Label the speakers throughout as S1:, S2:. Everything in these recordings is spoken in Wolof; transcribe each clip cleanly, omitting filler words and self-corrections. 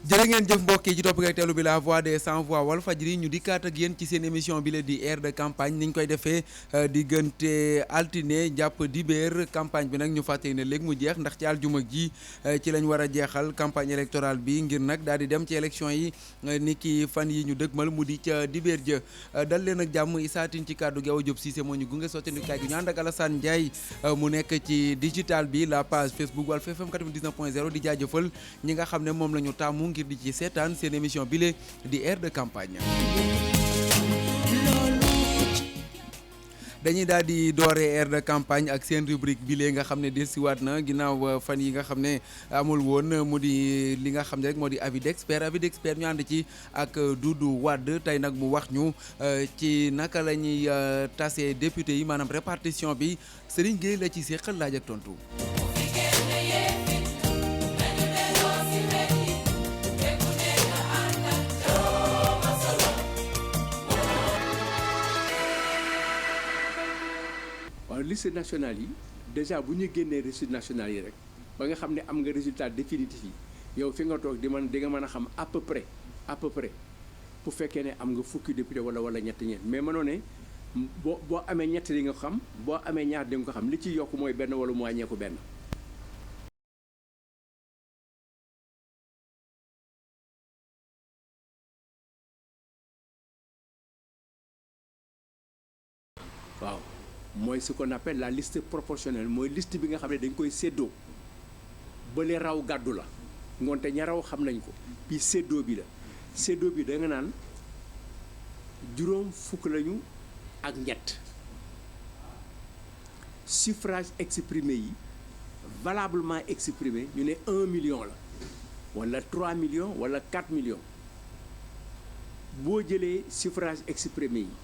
S1: jërë ngeen jëf mbokk yi ci topp ak teelu bi la voix des sans voix Walfadjri ñu dikkaat ak yéen ci seen émission bi la di air de campagne ni ñu koy defee diggante altine jàpp dibéer campagne bi nag ñu fàtte ne léegi mu jeex ndax ci aljuma ji ci lañ war a jeexal campagne électorale bi ngir nag daal di dem ci élection yi ni ki fan yi ñu dëgmal mu di ca dibéer jë dal leen ak jàmm isaatin ci kàddu gi Awa Diop Cissé moo ñu gunge sottandikaay gi ñu ànd ak Alassane Ndiaye mu nekk ci digital bi la page Facebook Walf FM 99.0 di jaajëfal ñi nga xam ne moom la ñu tàmmu ngir di ci seetaan seen émission bile di air de campagne. dañuy daal di doore air de campagne ak seen rubrique bile nga xam ne dellusiwaat na ginnaaw fan yi nga xam ne amul woon mu di li nga xam ne rek moo di avis d'expert ñu ànd ci ak Doudou Wade tey nag mu wax ñu ci naka la ñuy tase député yi maanaam répartition bi Serigne Gueye la ci seqal laaj ak tontu.
S2: waaw liste nationale yi déjà bu ñu génnee résultat national yi rek ba nga xam ne am nga résultat définitif yi yow fi nga toog di nga mën a xam à peu près bu fekkee ne am nga fukki député wala ñetti ñeent mais mënoo ne boo amee ñett di nga xam boo amee ñaar di nga ko xam li ci yokk mooy benn wala mu wàññeeku benn. waaw. mooy ce qu'on appelle la liste proportionnelle mooy liste bi nga xam ne dañ koy séddoo bële raw gàddu la ngoonte ña raw xam nañ ko puis séddoo bi la séddoo bi da nga naan juróom fukk lañu ak ñett suffrage exprimé yi valablement exprimé ñu ne 1 million la wala 3 millions wala 4 millions boo jëlee suffrage exprimé yi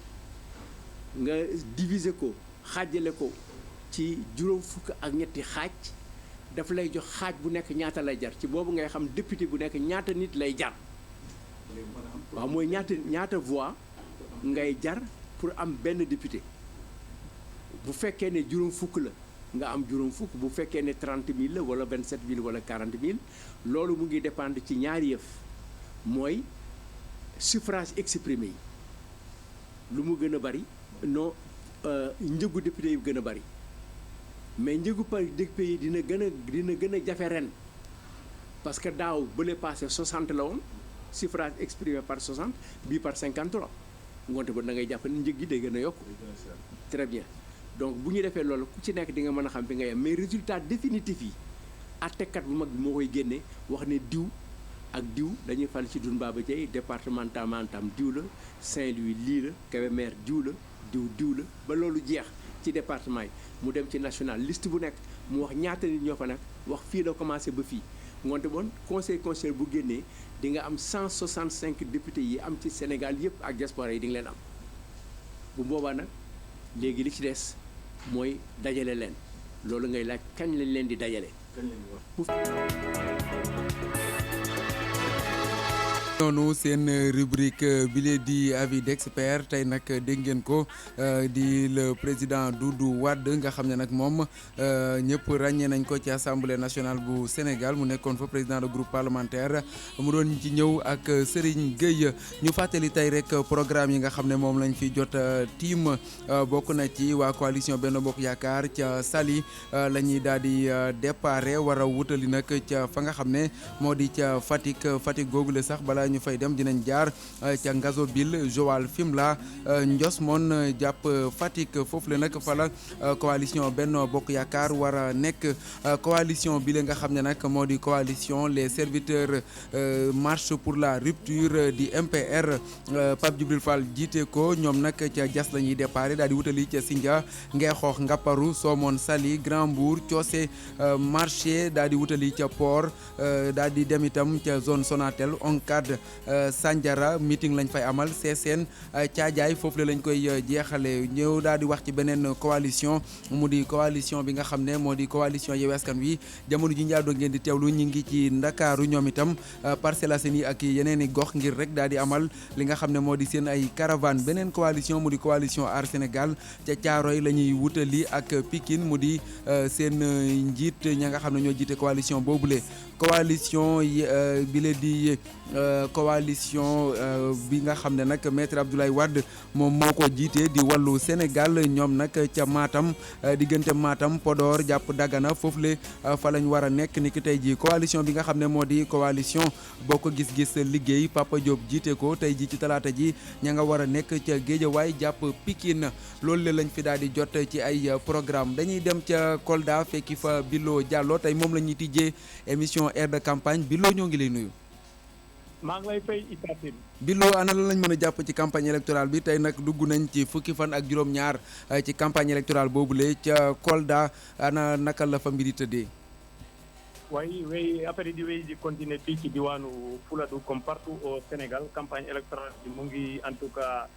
S2: nga diviser ko xaajale ko ci juróom fukk ak ñetti xaaj dafa lay jox xaaj bu nekk ñaata lay jar ci boobu ngay xam député bu nekk ñaata nit lay jar waaw mooy ñaata voix ngay jar pour am benn député bu fekkee ne juróom fukk la nga am juróom fukk bu fekkee ne 30 000 la wala 27 000 wala 40 000 loolu mu ngi dépendre ci ñaari yëf mooy suffrage exprimé yi lu mu gën a bari non njëgu député yi gën a bari mais njëgu par député yi dina gën a jafe ren parce que daaw bële passé 60 la woon suffrage exprimé par 60 bii par 53 ngoonte ba da ngay jàpp ne njëg gi day gën a yokk très bien donc bu ñu defee loolu ku ci nekk di nga mën a xam fi nga yem mais résultat définitif yi àttekat bu mag bi moo koy génne wax ne diw ak diw dañuy fal ci Doudou Baba Dièye départemental Matam diw la Saint-Louis lii la Kébémer diw la diw la ba loolu jeex ci département yi mu dem ci national liste bu nekk mu wax ñaata nit ñoo fa nekk wax fii la commencé ba fii ngoonte bon conseil constitutionnel bu génnee di nga am 165 députés yi am ci Sénégal yëpp ak diaspora yi di nga leen am bu boobaa nag léegi li ci des mooy dajale leen loolu ngay laaj kañ lañ leen di dajale.
S1: noonu seen rubrique bi lee di avis d'expert tey nag dégg ngeen ko di le président Doudou Wade nga xam ne nag moom ñëpp ràññee nañ ko ci assemblée nationale bu Sénégal mu nekkoon fa président de groupe parlementaire mu doon ci ñëw ak Serigne Gueye ñu fàttali tey rek programme yi nga xam ne moom lañ fi jot tiim bokk na ci waa coalition Benno Bokk Yaakaar ca Saly la ñuy daal di déparé war a wutali nag ca fa nga xam ne moo di ca Fatick googule sax balaa ñu fay dem dinañ jaar ca Ngazobil Joal Fimela Ndiosmone jàpp Fatick foofu la nag fa la coalition Benno Bokk Yaakaar war a nekk coalition bi la nga xam ne nag moo di coalition les serviteurs marche pour la rupture di MPR Pape Djibril Fall jiite ko ñoom nag ca Diass la ñuy déparé daal di wutali ca Sindia Ngeexoox Ngapparu Somone Saly Grand Mbour Coose marché daal di wutali ca Port daal di dem itam ca zone Sonatel ONCAD Sandiara meeting lañ fay amal Sessène Thiadiaye foofu la lañ koy jeexale ñëw daal di wax ci beneen coalition mu di coalition bi nga xam ne moo di coalition Yewwi Askan Wi jamono ji njaadoo ngeen di teewlu ñi ngi ci Ndakaaru ñoom itam Parcelles Assainies ak yeneen i gox ngir rek daal di amal li nga xam ne moo di seen ay caravane beneen coalition mu di coalition Aar Sénégal ca Thiaroye la ñuy wutali ak Pikine mu di seen njiit ña nga xam ne ñoo jiite coalition boobule coalition bi la di coalition bi nga xam ne nag maître Abdoulaye Wade moom moo ko jiite di wàllu Sénégal ñoom nag ca Matam diggante Matam Podor jàpp Dagana foofu le fa lañ war a nekk ni ki tey ji coalition bi nga xam ne moo di coalition Bokk Gis Gis Liggéey Papa Diop jiite ko tey ji ci talaata ji ña nga war a nekk ca Géejawaay jàpp Pikine loolu le lañ fi daal di jot ci ay programme dañuy dem ca Kolda fekki fa Bilo Diallo tey moom la ñuy tijjee émission air de campagne Bilo ñoo ngi lay nuyu.
S3: maa ngi lay fay Ibrahima.
S1: Bilo ana lan lañ mën a jàpp ci campagne électorale bi tey nag dugg nañ ci fukki fan ak juróom-ñaar ci campagne électorale boobule ca Kolda ana naka la fa mbiri tëddee.
S3: waaye wéy après di wéy di continuer fii ci diwaanu Fuladu comme partout au Sénégal campagne électorale bi mu ngi en tout cas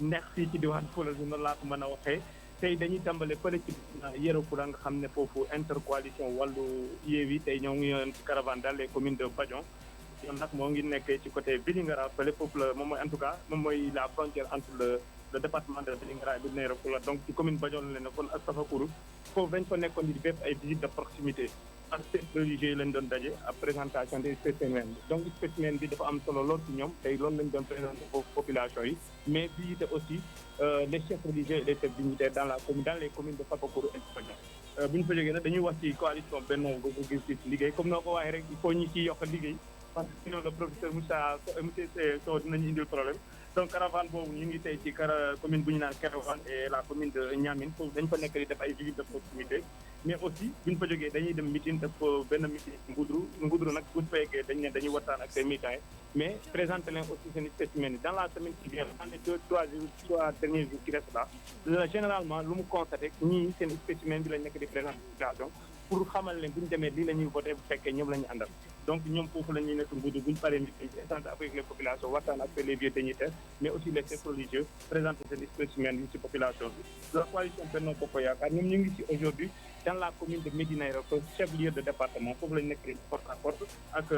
S3: neex fii ci diwaanu Fuladu noonu laa ko mën a waxee. tey dañuy tàmbale fële ci Yero Fula nga xam ne foofu intercoalition wàllu Yewwi tey ñoo ngi yoon ci caravane dans les communes de Badion yoon nag moo ngi nekkee ci côté Vélingara fële foofu la moom mooy en tout cas moom mooy la frontière entre le département de Vélingara et bu Yero Fula donc ci commune Badion la nekkoon ak Safakuru foofu dañ fa nekkoon di def ay visites de proximité ak chefs religieux yi lañ doon daje ak présentation des spécimens donc spécimen bi dafa am solo lool ci ñoom tey loolu lañ doon présenté foofu population yi mais visiter aussi les chefs religieux et les chefs dignitaires dans les communes de Fapakuru et Badion bu ñu fa jógee nag dañuy wax ci coalition Benno Bokk Gis Gis Liggéey comme noo ko waxee rek il faut ñu ciy yokk liggéey parce que sinon le professeur monsieur Sow dinañu indil problème donc caravane boobu ñu ngi tey ci commune bu ñu naan Kéréwan et la commune de Niamine foofu dañ fa nekk di def ay visites de proximité mais aussi bu ñu fa jógee dañuy dem meeting def benn meeting Ngudru nag bu ñu fa yeggee dañ ne dañuy waxtaan ak seen militants mais présenter leen aussi seen spécimen yi dans la semaine qui vient dans les 2-3 derniers jours qui restent là généralement lu mu constaté ñii seen spécimen bi lañ nekk di présentation pour xamal leen bu ñu demee lii la ñuy voté bu fekkee ñoom la ñu àndal donc ñoom foofu la ñuy nekk Ngudru bu ñu paree meeting échanger avec les populations waxtaan ak les vieux dignitaires mais aussi les chefs religieux présenter seen spécimen yi ci population bi la coalition Benno Bokk Yaakaar ñoom ñu ngi ci aujourd'hui dans la commune de Médina Yoro Fula chef-lieu de département foofu la ñu nekk porte à porte ak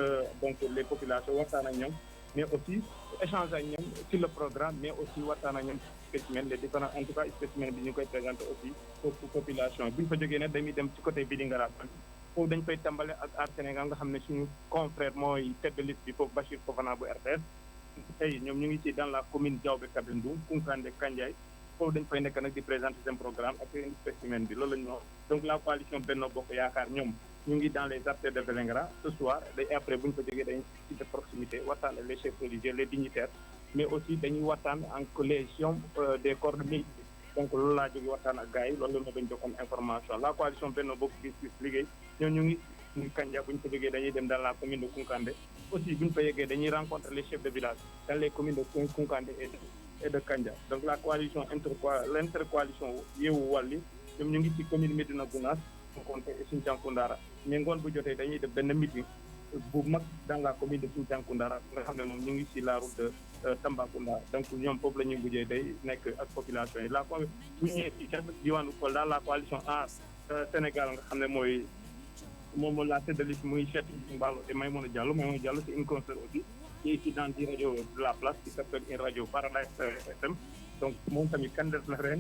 S3: donc les populations waxtaan ak ñoom mais aussi échanger ak ñoom sur le programme mais aussi waxtaan ak ñoom spécimen les différents en tout cas spécimen bi ñu koy présenter aussi pour population bi ñu fa jógee nag dañuy dem ci côté Vélingara foofu dañ koy tàmbale ak Aar Sénégal nga xam ne suñu confrère mooy tête de liste bi foofu Bachir Fofana bu RTS tey ñoom ñu ngi ci dans la commune Diaobé Kabindu Koukandé Kandiaye foofu dañ fay nekk nag di présenter seen programme ak seen spécimen bi loolu la ñu wax donc la coalition Benno Bokk Yaakaar ñoom ñu ngi dans les artères de Vélingara ce soir day après bu ñu fa jógee dañuy ci de proximité waxtaan ak les chefs religieux les dignitaires mais aussi dañuy waxtaan ak les gens des corps de métier donc loolu laa jógee waxtaan ak gars yi loolu la ma bañ joxoon information la coalition Benno Bokk Gis Gis Liggéey ñoom ñu ngi Kandia bu ñu fa jógee dañuy dem dans la commune de Koukandé aussi bu ñu fa yeggee dañuy rencontrer les chefs de village dans les communes de Koukandé et de Kandia donc la coalition l'intercoalition Yewwi Walli ñoom ñu ngi ci commune Médina Gounass Konté et Sinthiou Koundara mais ngoon bu jotee dañuy def benn meeting bu mag dans la commune de Sinthiou Koundara nga xam ne moom ñu ngi ci la route de Tambacounda donc ñoom foofu la ñuy mujjee day nekk ak population yi bu ñëwee ci diwaanu Kolda la coalition Aar Sénégal nga xam ne moom la tête de liste muy Cheikh Mballo et Maïmouna Diallo c'est une consoeur aussi qui est ici dans une radio de la place qui s'appelle une radio Paradise FM donc moom tamit candidat la ren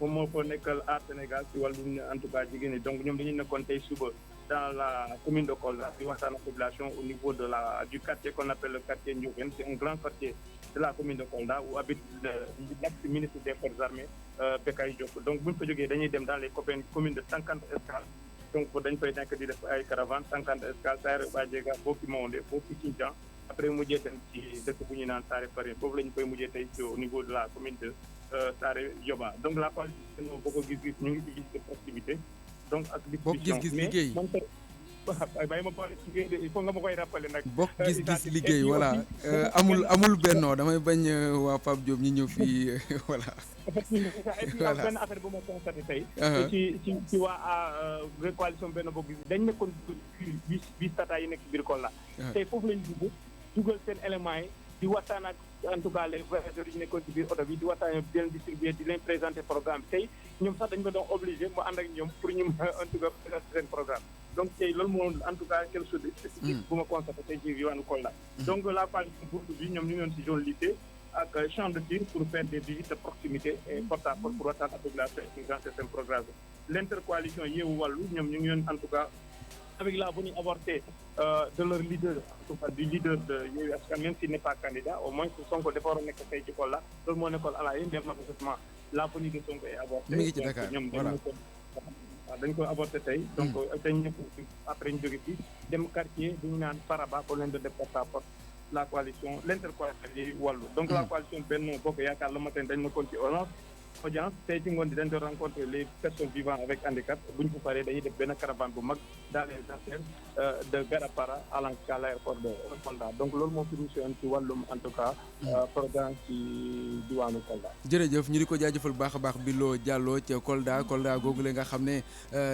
S3: moom moo ko nekkal Aar Sénégal ci wàllum en tout cas jigéen ñi donc ñoom dañuy nekkoon tey suba dans la commune de Kolda di waxtaan ak population au niveau de du quartier qu'on appelle le quartier Ndiobène c'est un grand quartier de la commune de Kolda où habite l'ex-ministre des Forces armées Bekay Diop donc bu ñu fa jógee dañuy dem dans les communes de 50 Escales donc dañ fay nekk di def ay caravane 50 Escales Saare Badiega Boki Mawonde Boki Sinthiou après mujjee dem ci dëkk bu ñuy naan Saare Farine foofu la ñu koy mujjee tey ci au niveau de la commune de Saare Yoba donc la coalition Bokk Gis Gis ñu ngi ci visite de proximité donc ak
S1: Bokk Gis Gis Liggéey
S3: bàyyi ma boole ci liggéey il faut nga ma koy rappeler nag
S1: Bokk Gis Gis Liggéey voilà amul bennoo damay bañ waa Pape Diop ñu ñëw fii voilà
S3: effectivement benn affaire bu ma constaté tey ci waa coalition Benno Bokk Gis dañ nekkoon bis tata yi nekk ci biir Kolda tey foofu lañu dugal seen éléments yi di waxtaan ak en tout cas les voyageurs yi nekkoon ci biir oto bi di waxtaan di leen distribuer di leen présenter programme tey ñoom sax dañu ko doon obligé mu ànd ak ñoom pour ñu en tout cas présenter seen programme donc tey loolu moo en tout cas quelque chose de spécifique bu ma constaté tey ci yoonu Kolda donc la coalition Burdu bi ñoom ñu ngi doon si zone lycée ak champ de tir pour faire des visites de proximité et porte à porte pour waxtaan ak population dans certains programmes l'intercoalition Yewwi Wallu ñoom ñu ngi doon en tout cas avec la venue avortée de leur leader, en tout cas du leader de Yewwi Askan, même s'il n'est pas candidat, au moins Sonko dafa war a nekk tey ci Kolda loolu moo nekkoon à la yéen malheureusement la venue de Sonko est avortée.
S1: mi ngi ci Dakar voilà
S3: dañ ko avorté tey. donc dañ ñëpp après ñu jóge fii dem quartier bi ñu naan Faraba pour leen de porte-à-porte la coalition l'intercoalition Yewwi Wallu. donc la coalition Benno Bokk Yaakaar le matin dañ nekkoon ci audience tey ci ngoon di dañ doon rencontrer les personnes vivant avec handicap bu ñu ko paree dañuy def benn caravane bu mag dans les artères de Garapara à l'aéroport de Kolda donc loolu moo fi ruusoon ci wàllum en tout cas programme ci diwaanu Kolda.
S1: jërëjëf ñu di ko jaajëfal bu baax a baax Bilo Diallo ca Kolda googule nga xam ne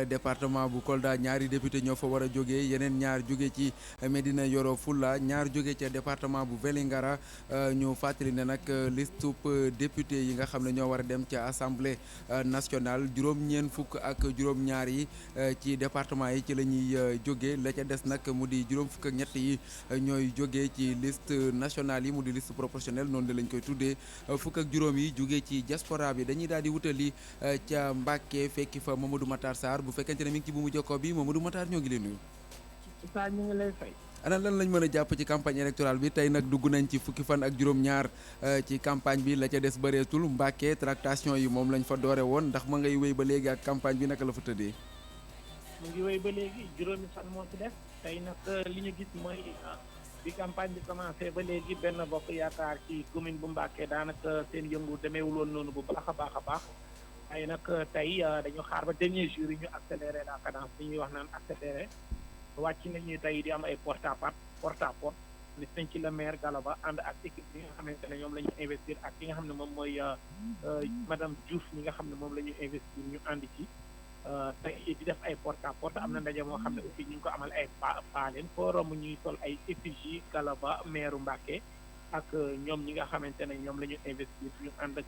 S1: département bu Kolda ñaari député ñoo fa war a jógee yeneen ñaar jóge ci Médina Yoro Fula ñaar jóge ca département bu Vélingara ñu fàttali ne nag liste député yi nga xam ne ñoo war a dem ca assemblée nationale juróom-ñeent fukk ak juróom-ñaar yi ci département yi ci la ñuy jógee la ca des nag mu di juróom fukk ak ñett yi ñooy jógee ci liste nationale yi mu di liste proportionnelle noonu de lañ koy tuddee fukk ak juróom yi jógee ci diaspora bi dañuy daal di wutali ca Mbàkke fekki fa Mamadou Matar Sarr bu fekkente ne mi ngi ci bu mu jokkoo bi Mamadou Matar ñoo ngi leen nuyu.
S3: Saa ñu ngi lay fay.
S1: ana lan lañ mën a jàpp ci campagne électorale bi tey nag dugg nañ ci fukki fan ak juróom-ñaar ci campagne bi la ca des bëreetul Mbàkke tractation yi moom lañ fa doore woon ndax ma ngay wéy ba léegi ak campagne bi naka la fa tëddee.
S4: mu ngi wéy ba léegi juróomi fan moo ci def tey nag li ñu gis mooy bi campagne bi commencé ba léegi benn bokk yaakaar ci commune bu Mbàkke daanaka seen yëngu demeewul woon noonu bu baax a baax waaye nag tey dañu xaar ba dernier jour yi ñu accéléré la cadence li ñuy wax naan accéléré. wàcc nañu tey di am ay porte à porte gis nañ ci le maire Galaba ànd ak équipe bi nga xamante ne ñoom la ñu investir ak ki nga xam ne moom mooy madame Diouf ñi nga xam ne moom la ñu investir ñu ànd ci tey di def ay porte à porte am na ndaje moo xam ne aussi ñu ngi ko amal ay paaleen foo romb ñuy sol ay effigie Galaba maire Mbàkke ak ñoom ñi nga xamante ne ñoom la ñu investir ñu ànd ak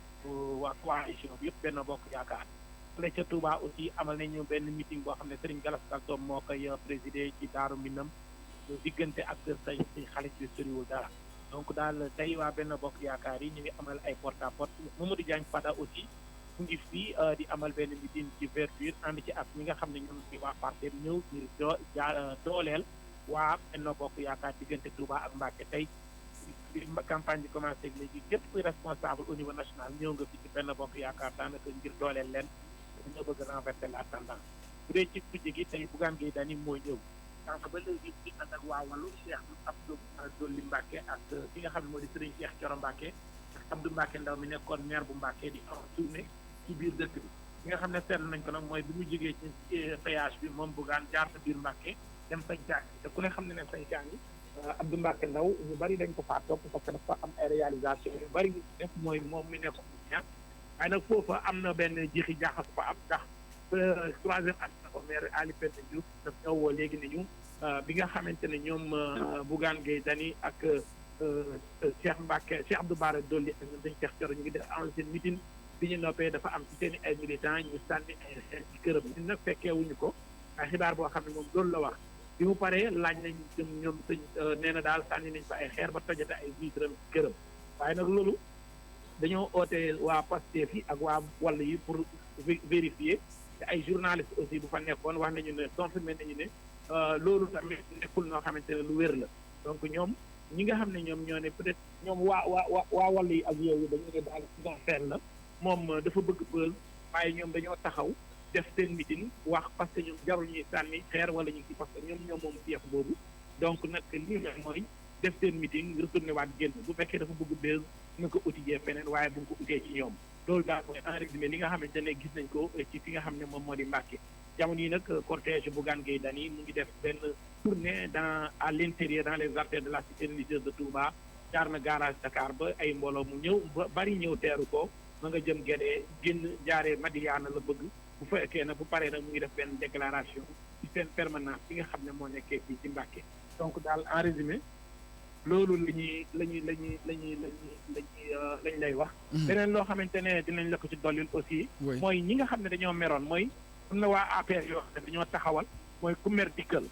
S4: waa coalition bi yëpp benn bokk yaakaar fële ca Touba aussi amal nañu benn meeting boo xam ne Serigne Gallas Kaltoom moo koy présider ci Daaru Minam diggante ak say xalit bi soriwul dara donc daal tey waa benn bokk yaakaar yi ñu ngi amal ay porte à porte Mamadou Diagne Fada aussi mu ngi fii di amal benn meeting ci Verdure ànd ci ak ñi nga xam ne ñoom ci waa parti ñëw ngir dooleel waa benn bokk yaakaar diggante Touba ak Mbacké tey campagne bi commencé léegi képp kuy responsable au niveau national ñëw nga fi ci benn bokk yaakaar daanaka ngir dooleel leen ñoo bëgg renverser la tendance bu dee ci kujje gi tey Bougane Gueye Dany mooy ñëw sànq ba léegi di ànd ak waa Wallu Cheikh Abdou Dolli Mbacke ak ki nga xam ne moo di Serigne Cheikh Thioro Mbacke ak Abdou Mbacke Ndaw mi nekkoon maire bu Mbacke di en tournée ci biir dëkk bi ki nga xam ne seetlu nañ ko nag mooy bi mu jógee ci péage bi moom Bougane jaar sa biir Mbacke dem Sañ-Caan te ku ne xam ne ne Sañ-Caan yi Abdou Mbacke Ndaw ñu bari dañ ko faa topp parce que dafa am ay réalisation yu bari ñu def mooy moom mi nekk ñaan waaye nag foofa am na benn jixi jaaxas fa am ndax troisième at na ko maire Ali Penda Diouf daf ñoo woo léegi ne ñu bi nga xamante ne ñoom Bougane Gueye Dany ak Cheikh Mbacke Cheikh Abdou Bara Dolly ak ñoom dañ Cheikh Thioro ñu ngi def en seen meeting bi ñu noppee dafa am ci seen ay militants ñu sànni ay xeer ci këram ñun nag fekkee wuñu ko ay xibaar boo xam ne moom loolu la wax bi mu paree laaj nañ ñoom sëñ nee na daal sànni nañ fa ay xeer ba tojate ay vitres ci këram waaye nag loolu dañoo oote waa Pastef yi ak waa Wallu yi pour vérifier te ay journalistes aussi bu fa nekkoon wax nañu ne confirmé nañu ne loolu tamit nekkul noo xamante ne lu wér la donc ñoom ñi nga xam ne ñoom ñoo ne peut-être ñoom waa Wallu yi ak yooyu dañu ne daal sincère la moom dafa bëgg bël waaye ñoom dañoo taxaw def seen meeting wax parce que ñoom jarul ñuy sànni xeer wala ñu ci parce que ñoom moom fief boobu donc nag lii nag mooy def seen meeting retourné waat génn bu fekkee dafa bëgg bës na ko utijee feneen waaye bu nga ko utee ci ñoom loolu daal mooy en résumé li nga xamante ne gis nañ ko ci fi nga xam ne moom moo di Mbàkke jamono yi nag cortège Bougane Gueye Dany mu ngi def benn tournée à l'intérieur dans les artères de la cité religieuse de Touba jaar na garage Dakar ba ay mbooloo mu ñëw ba bari ñëw teeru ko ma nga jëm Guédé génn jaaree Madiana la bëgg bu fekkee nag bu paree nag mu ngi def benn déclaration ci seen permanence bi nga xam ne moo nekkee fii ci Mbàkke donc daal en résumé loolu lañ lay wax. leneen loo xamante ne dinañ la ko ci dollil aussi. mooy ñi nga xam ne dañoo meroon mooy am na waa APR yoo xam ne dañoo taxawal mooy ku mer dikkal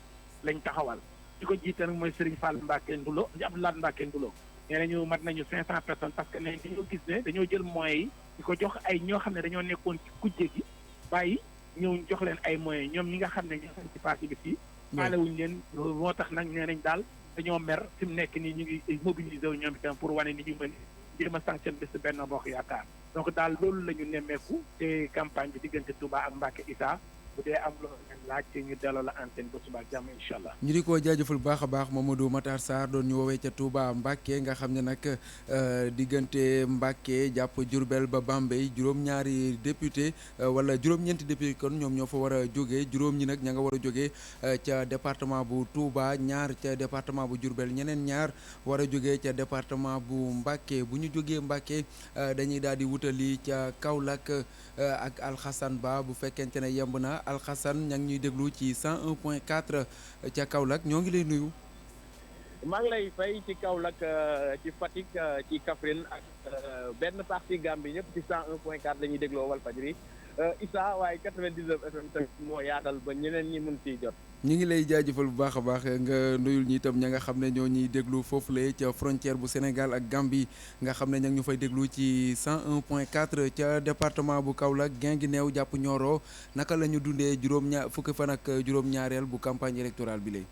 S4: lañ taxawal. di ko jiite nag mooy Serigne Fall Mbacke Ndulo Abdoulaye Mbacke Ndulo nee nañu mat nañu 500 personnes parce que ne dañoo gis ne dañoo jël moyens yi di ko jox ay ñoo xam ne dañoo nekkoon ci kujje gi bàyyi ñëw jox leen ay moyens ñoom ñi nga xam ne ñoo ci parti bi fii faale wuñu leen moo tax nag nee nañ daal dañoo mer fi mu nekk nii ñu ngi mobiliser wu ñoom itam pour wane ni ñu mën jéem a sanction bis Benno Bokk Yaakaar donc daal loolu la ñu nemmeeku te campagne bi diggante Touba ak Mbacke Issa bu dee am loolu leen laaj te ñu delloo la antenne ba suba ak jàmm incha allah.
S1: ñu di ko jaajëfal bu baax a baax Mamadou Matar Sarr doon ñu woowee ca Touba Mbacke nga xam ne nag diggante Mbacke jàpp Diourbel ba Bambey juróom-ñaari député wala juróom-ñeenti député kon ñoom ñoo fa war a jógee juróom ñi nag ña nga war a jógee ca département bu Touba ñaar ca département bu Diourbel ñeneen ñaar war a jógee ca département bu Mbacke bu ñu jógee Mbacke dañuy daal di wutali ca Kaolack ak Alxasan Ba bu fekkente ne yemb na Alxasan ña ngi ñuy déglu ci 101.4 ca Kaolack ñoo ngi lay nuyu.
S5: maa ngi lay fay ci Kaolack ci Fatick ci Kaffrine ak benn partie Gambie ñëpp ci 101.4 la ñuy dégloo Walfadjri Issa waaye 99 FM tamit moo yaatal ba ñeneen ñi mun ciy jot.
S1: ñu ngi lay jaajëfal bu baax a baax nga nuyul ñi itam ña nga xam ne ñoo ñuy déglu foofule ca frontière bu Sénégal ak Gambie nga xam ne ña ngi ñu fay déglu ci 101.4 ca département bu Kaolack Guinguinéo jàpp Nioro naka la ñu dundee fukki fan ak juróom-ñaareel bu campagne électorale bi lay.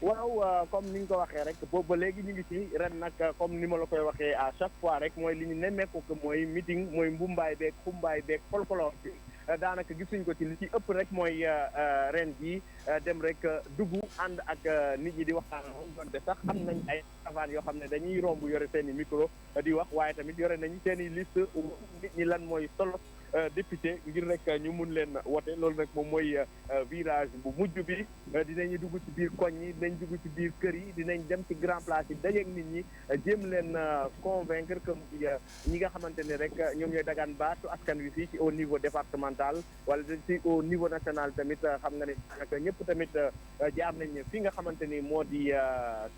S5: waaw comme ni nga ko waxee rek boobu ba léegi ñu ngi ci ren nag comme ni ma la koy waxee à chaque fois rek mooy li ñu nemmeeku ko mooy meeting mooy mbumbaay beeg xumbaay beeg folklore bi daanaka gisuñ ko ci li ci ëpp rek mooy ren ji dem rek dugg ànd ak nit ñi di waxtaan donte sax am nañ ay caravane yoo xam ne dañuy romb yore seen i micro di wax waaye tamit yore nañ seen i liste nit ñi lan mooy solo député ngir rek ñu mun leen wote loolu rek moom mooy virage bu mujj bi dinañu dugg ci biir koñ yi dinañ dugg ci biir kër yi dinañ dem ci grand place yi dajeeg nit ñi jéem leen convaincre que ñi nga xamante ne rek ñoom ñooy dagaan baatu askan wi fii ci au niveau départemental wala ci au niveau national tamit xam nga ne daanaka ñëpp tamit jaar nañ fi nga xamante ni moo di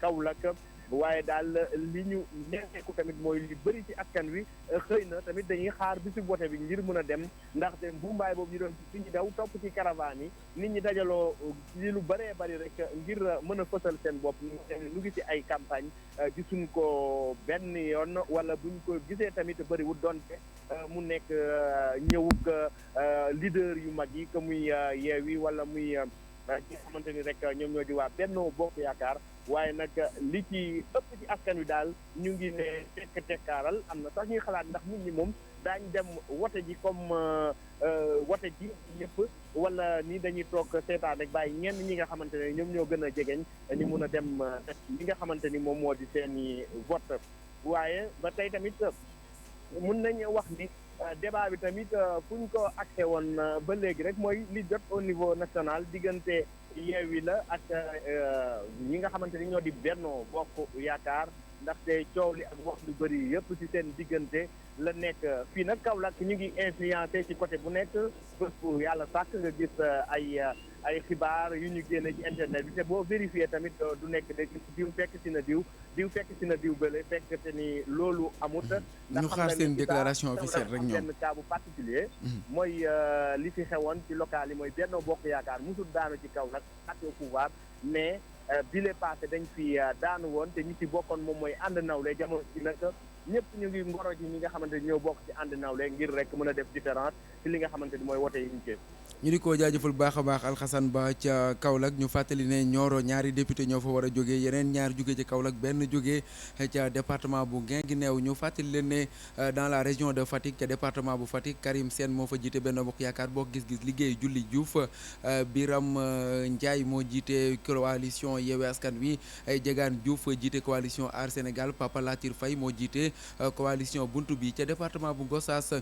S5: Kaolack waaye daal li ñu nemmeeku tamit mooy li bëri ci askan wi xëy na tamit dañuy xaar bisu vote bi ngir mën a dem ndaxte mbumbaay boobu ñu doon ci ñu daw topp ci caravane yi nit ñi dajaloo li lu bëree bëri rek ngir mën a fësal seen bopp ñu ngi ci ay campagne gisuñ ko benn yoon wala buñ ko gisee tamit bëriwul donte mu nekk ñëwug leader yu mag yi que muy Yewwi wala muy ñi nga xamante ni rek ñoom ñoo di waa Benno Bokk Yaakaar waaye nag li ci ëpp ci askan wi daal ñu ngi ne tekkaaral am na sax ñuy xalaat ndax nit ñi moom daañ dem wote ji comme wote ji ñëpp wala ni dañuy toog seetaan rek bàyyi ñenn ñi nga xamante ne ñoom ñoo gën a jegeñ ñu mun a dem li nga xamante ni moom moo di seeni vote waaye ba tey tamit mun nañ wax ni débat bi tamit fu ñu ko accès woon ba léegi rek mooy li jot au niveau national diggante Yewwi la ak ñi nga xamante ni ñoo di Benno Bokk Yaakaar ndaxte coow li ak wax lu bëri yëpp ci seen diggante la nekk fii nag Kaolack ñu ngi influencé ci côté bu nekk bés bu yàlla sàkk nga gis ay xibaar yu ñu génne ci internet bi te boo vérifié tamit du nekk de diw fekk si na diw fekk si na diw bële fekk te ni loolu amut.
S1: ñu xaar seen déclaration officielle rek ñoom
S5: benn cas bu particulier mooy li fi xewoon ci local yi mooy Benno Bokk Yaakaar musul daanu ci Kaolack ak au pouvoir mais bile passé dañ fi daanu woon te ñi ci bokkoon moom mooy ànd nawle jamono ci nag ñëpp ñu ngi ngoro ji ñi nga xamante ni ñoo bokk ci ànd nawle ngir rek mën a def différence ci li nga xamante ni mooy wote yi ñu
S1: ñu di ko jaajëfal baax a baax Alxasan Ba ca Kaolack ñu fàttali ne Nioro ñaari député ñoo fa war a jógee yeneen ñaar jógee ci Kaolack benn jógee ca département bu Guinguinéo ñu fàttali leen ne dans la région de Fatick ca département bu Fatick Karim Sène moo fa jiite Benno Bokk Yaakaar boo gis-gis liggéey Julli Diouf Biram Ndiaye moo jiite coalition Yewwi Askan Wi Diegane Diouf jiite coalition Aar Sénégal Papa Latir Faye moo jiite coalition Buntu bi ca département bu Gossas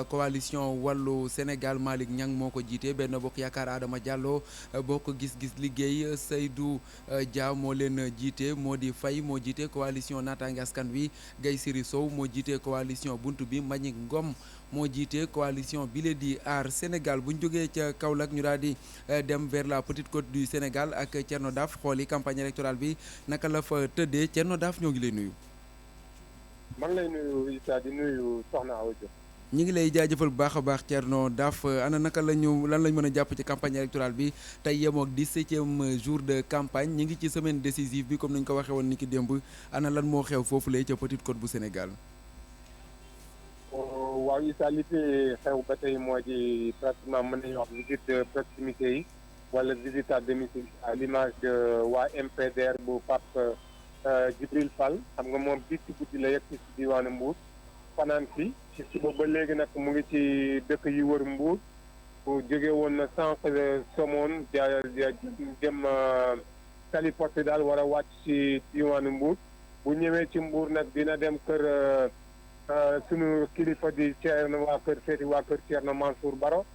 S1: coalition Wallu Sénégal Malick Niang moo ko jiite jiite Benno Bokk Yaakaar Adama Diallo Bokk Gis-Gis Liggéey Seydou Dia moo leen jiite Mody Faye moo jiite coalition Naataange Askan Wi Gaye Siri Sow moo jiite coalition Buntu Bi Mbagnick Ngom moo jiite coalition bile di Aar Sénégal bu ñu jógee ca Kaolack ñu daal di dem vers la petite côte du Sénégal ak Thierno Daf xooli campagne électorale bi naka la fa tëddee Thierno Daf ñoo ngi lay nuyu.
S6: maa ngi lay nuyu Issa di nuyu Soxna Awa Diop.
S1: ñi ngi lay jaajëfal bu baax a baax Thierno Daf ana naka lan lañ mën a jàpp ci campagne électorale bi tey yemook 17e jour de campagne ñi ngi ci semaine décisive bi comme nañ ko waxee woon ni ki démb ana lan moo xew foofu lay ca petite côte bu Sénégal.
S6: waaw Issa li fi xew ba tey moo di pratiquement mën nañu wax visite de proximité yi wala visite à domicile à l'image de waa MPDR bu Pape Djibril Fall xam nga moom bi ci guddi la yegg ci diwaanu Mbour fanaan fi ci suba ba léegi nag mu ngi ci dëkk yi wër Mbour bu jóge woon na sànq Somone jëm Saly Portudal war a wàcc ci diwaanu Mbour bu ñëwee ci Mbour nag dina dem kër sunu kilifa di Thierno waa kër Thierno Mansour Baro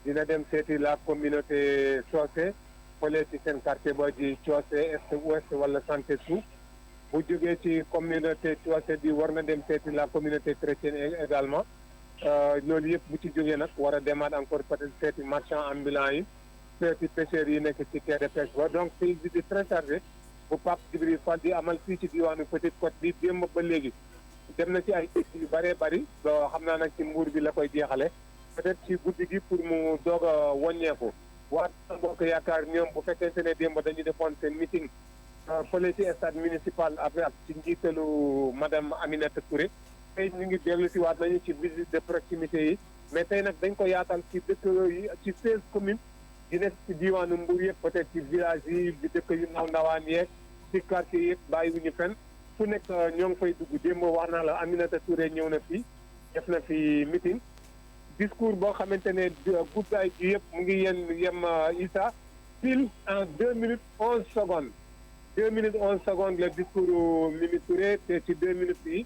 S6: dina dem seeti la communauté Cossé fële ci seen quartier ba di Cossé est ouest wala santé suuf bu jógee ci communauté Cossé bi war na dem seeti la communauté chrétienne également loolu yëpp bu ci jógee nag war a demaat encore peut-être seeti marchand ambulant yi seeti pêcheurs yi nekk ci quai de pêche ba donc c'est une visite très chargée bu Pape Djibril Fall di amal fii ci diwaanu Petite Côte bi démb ba léegi dem na ci ay dëkk yu bëree bëri loo xam naa nag ci Mbour bi la koy jeexale peut-être ci guddi gi pour mu doog a wàññeeku waa Bokk Yaakaar ñoom bu fekkente ne démb dañu defoon seen meeting fële ci stade municipal après ci njiitalu madame Aminata Touré tey ñu ngi dellu si waat nañu ci visite de proximité yi mais tey nag dañ ko yaatal ci dëkk yi ci 16 communes yi nekk ci diwaanu Mbour yëpp peut-être ci village yi bi dëkk yu ndaw ndawaan yeeg ci quartier yëpp bàyyiwuñu fenn fu nekk ñoo ngi fay dugg démb wax naa la Aminata Touré ñëw na fii def na fi meeting discours boo xamante ne guddaay ji yëpp mu ngi yem Issa pile en 2 minutes 11 secondes 2 minutes 11 secondes le discours Mimi Touré te ci 2 minutes yi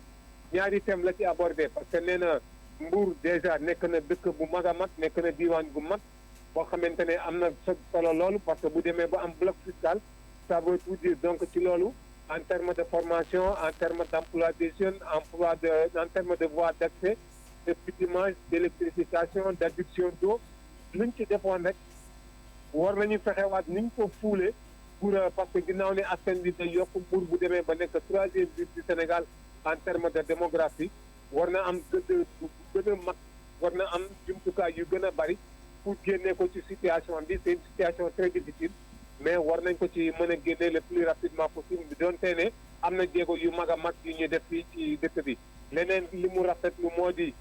S6: ñaari thème la ci abordé parce que nee na Mbour déjà nekk na dëkk bu mag a mag nekk na diwaan gu mag boo xamante ne am na solo loolu parce que bu demee ba am bloc fiscal ça veut tout dire donc ci loolu en termes de formation en termes d'emploi des jeunes en termes de voies d'accès de bitumage d'électrification d'adduction d'eau luñ ci defoon rek war nañu fexewaat niñ ko fuule pour parce que ginnaaw ne askan bi day yokk Mbour bu demee ba nekk 3e ville du Sénégal en termes de démographie war na am gën a mag war na am jumtukaay yu gën a bari pour génne ko ci situation bi c'est une situation très difficile mais war nañ ko ci mën a génne le plus rapidement possible bi doon tey ne am na jéego yu mag a mag yu ñu def fii ci dëkk bi leneen li mu rafetlu moo di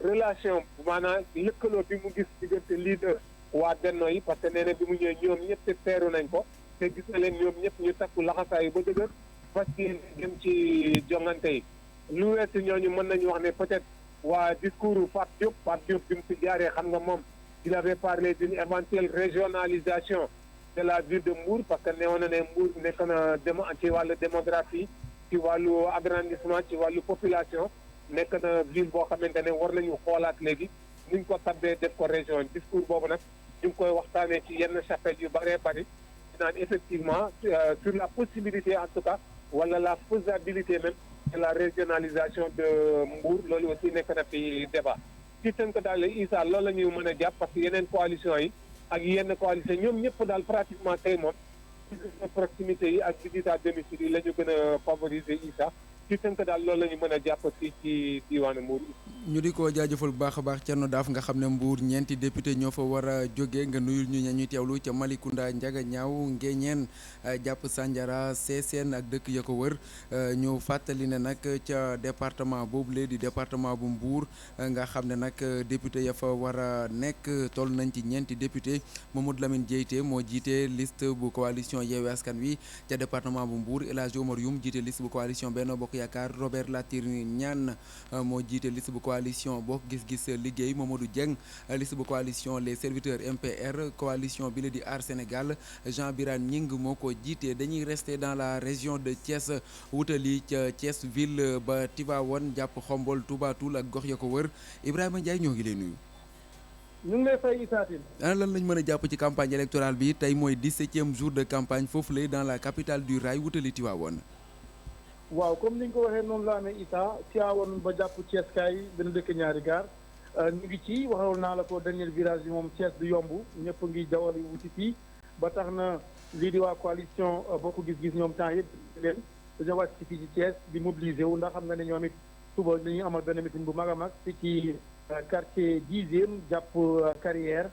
S6: relation maanaam lëkkaloo bi mu gis diggante leader waa Benno yi parce que nee na bi mu ñëwee ñoom ñëpp teeru nañ ko te gis na leen ñoom ñëpp ñu takku laxasaayu ba dëgër parce que dem ci jongante yi lu weesu ñooñu mën nañu wax ne peut-être waa discours Pape Diop bi mu fi jaaree xam nga moom il avait parlé d'une éventuelle régionalisation de la ville de Mbour parce que newoon na ne Mbour nekk na ci wàllu démographie ci wàllu agrandissement ci wàllu population nekk na ville boo xamante ne war nañu xoolaat léegi nuñ ko tabbee def ko région discours boobu nag ñu ngi koy waxtaanee ci yenn chapelle yu bëree bëri naan effectivement sur la possibilité en tout cas wala la faisabilité même de la régionalisation de Mbour loolu aussi nekk na fi débat ci tënk daal Issa loolu la ñuy mën a jàpp parce que yeneen coalition yi ak yenn coalition ñoom ñëpp daal pratiquement tey moom proximité yi ak visite à domicile yi la ñu gën a favoriser Issa ci tënk daal loolu la ñu mën a jàpp fii ci diwaanu Mbour.
S1: ñu di ko jaajëfal bu baax a baax Thierno Daf nga xam ne Mbour ñeenti député ñoo fa war a jóge nga nuyul ñu ñuy teewlu ca Malicounda Ndiaga Ñaaw Ngéñeen jàpp Sandiara Sessène ak dëkk ya ko wër ñu fàttali ne nag ca département boobule di département bu Mbour nga xam ne nag député ya fa war a nekk toll nañ ci ñeenti député Mamadou Lamine Dieyte moo jiite liste bu coalition Yewwi Askan Wi ca département bu Mbour El Hadji Omar Youm jiite liste bu coalition Benno Bokk Yaakaar Robert Latir Niane moo jiite liste bu coalition Bokk Gis-Gis Liggéey Mamadou Dieng liste bu coalition les serviteurs MPR coalition bi la di Aar Sénégal Jean Birane Ñing moo ko jiite dañuy rester dans la région de Thiès wutali ca Thiès ville ba Tivaouane jàpp Xombol Touba Toul ak gox ya ko wër Ibrahima Ndiaye ñoo ngi lay nuyu.
S7: ñu ngi lay fay Issa Tine.
S1: ana lan lañ mën a jàpp ci campagne électorale bi tey mooy 17e jour de campagne foofu lay dans la capitale du rail wutali Tivaouane.
S7: waaw comme ni nga ko waxee noonu la amee Issa Tivaouane ba jàpp Thiès kaay dana dëkk ñaari gaar ñu ngi ci waxaloon naa la ko dernier virage bi moom Thiès du yomb ñëpp ngi jawali wuti fii ba tax na lii di waa coalition Bokk Gis-Gis ñoom temps yëpp leen dañoo wàcc ci fii ci Thiès di mobiliser wu ndax xam nga ne ñoom it suba dañuy amal benn meeting bu mag a mag fii ci quartier 10e jàpp carrière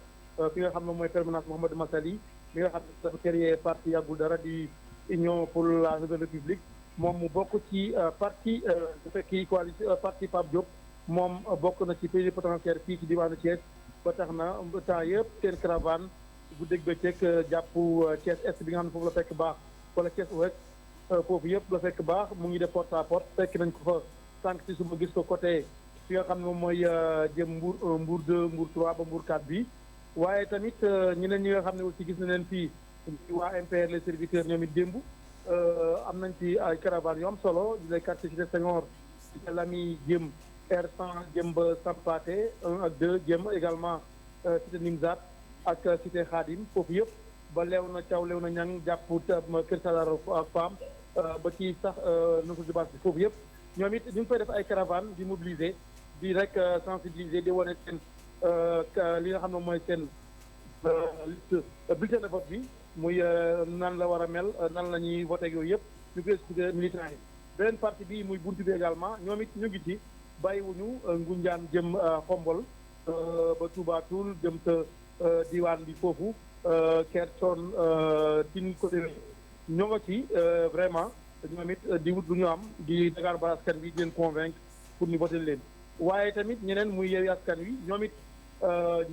S7: fi nga xam ne mooy permanence Mouhamadou Massali mi nga xam ne dafa créé parti yàggul dara di Union pour la Nouvelle République moom mu bokk ci parti bu fekki coalition parti Pape Diop moom bokk na ci pays potentiel fii ci diwaanu Thiès ba tax na temps yëpp seen caravane bu dégg bëccëg jàpp Thiès est bi nga xam ne foofu la fekk baax wala Thiès ouest foofu yëpp la fekk baax mu ngi def porte à porte fekk nañ ko fa sànq si suba gis ko côté fi nga xam ne moom mooy jëm Mbour 1 Mbour 2 Mbour 3 ba Mbour 4 bi waaye tamit ñeneen ñi nga xam ne aussi gis na leen fii waa MPR les serviteurs ñoom it démb am nañ ci ay caravane yu am solo di lay quartier Cité Senghor Cité Lamy jëm R100 jëm ba Sampaté 1 ak 2 jëm également Cité Nimzat ak Cité Khadim foofu yëpp ba Léona Thiaw Léona Niang jàpp Kër Sadar Fam ba ci sax nosu dibaas bi foofu yëpp ñoom it ñu ngi fay def ay caravane di mobiliser di rek sensibiliser di wane seen li nga xam ne mooy seen liste bulletin de vote bi muy nan la war a mel nan la ñuy voté ak yooyu yëpp ñu koy expliqué militants yi beneen parti bi muy buntu bi également ñoom it ñu ngi ci bàyyiwuñu Ngunjaan jëm Xombol ba Touba Toul jëm sa diwaan bi foofu Kerton tin côté ñoo nga ci vraiment ñoom it di wut lu ñu am di Dakar ba askan wi di leen convaincre pour ñu voté leen waaye tamit ñeneen muy Yewwi Askan Wi ñoom it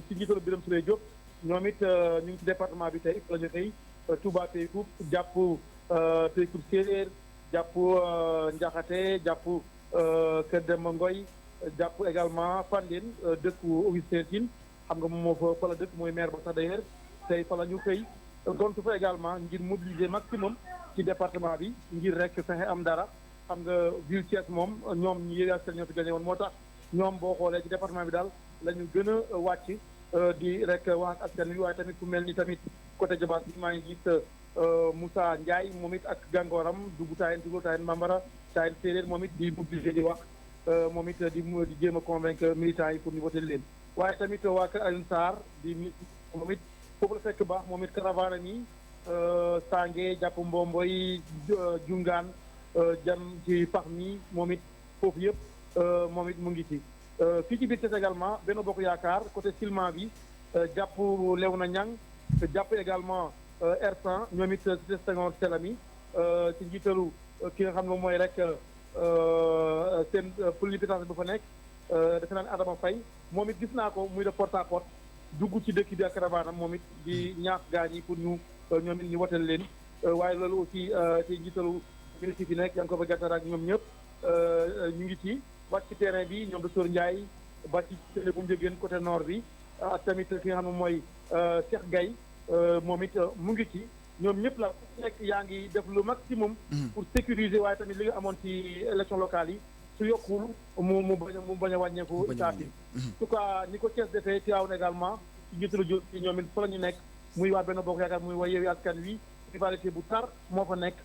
S7: ci njiitalu Birame Souleye Diop ñoom it ñu ngi ci département bi tey la ñu xëy Touba Pekoum jàpp Pekoum Séeréer jàpp Njaxate jàpp Kër Demba Ngoy jàpp également Fandène dëkku Augustin Tine xam nga moom moo fa la dëkk mooy maire ba sax d'ailleurs tey fa la ñu xëy gontu fa également ngir mobiliser maximum ci département bi ngir rek fexe am dara xam nga ville Thiès moom ñoom ñu Yewwi Askan ñoo fi gagné woon moo tax ñoom boo xoolee ci département bi daal la ñu gën a wàcc di rek wax ak askan wi waaye tamit ku mel ni tamit côté Jobaas bi maa ngi gis Moussa Ndiaye moom it ak gàngooram dugg Tayen Tugal Tayen Bambara Tayen Séeréer moom it di mobiliser di wax moom it di jéem a convaincre militants yi pour ñu voter leen waaye tamit waa kër Alioune Sarr di moom it foofu la fekk baax moom it caravane mi Sange jàpp Mbomboy Jungaan jam ci pax mi moom it foofu yëpp moom it mu ngi ci fii ci biir Thiès également Benno Bokk Yaakaar côté Silma bi jàpp Léona Niang jàpp également R100 ñoom it Cité Senghor Selami ci njiitalu ki nga xam ne mooy rek seen politique bu fa nekk defe naa ne Adama Faye moom it gis naa ko muy def porte à porte dugg ci dëkk bi ak caravane am moom it di ñaax gaañ yi pour ñu ñoom it ñu wotal leen waaye loolu aussi ci njiitalu ministre yi nekk yaa ngi ko ba gàttal ak ñoom ñëpp ñu ngi ci wàcc ci terrain bi ñoom docteur Ndiaye ba ci télé bu mu jógeen côté nord bi ak tamit ki nga xam ne mooy Cheikh Gaye moom it mu ngi ci ñoom ñëpp la nekk yaa ngi def le maximum pour sécuriser waaye tamit li nga amoon ci élection locale yi su yokkul mu bañ a wàññeeku saati en tout cas ni ko Thiès defee Tivaouane également ci njiitalu jo ci ñoom it fa la ñu nekk muy waa Benno Bokk Yaakaar muy waa Yewwi Askan Wi rivalité bu tar moo fa nekk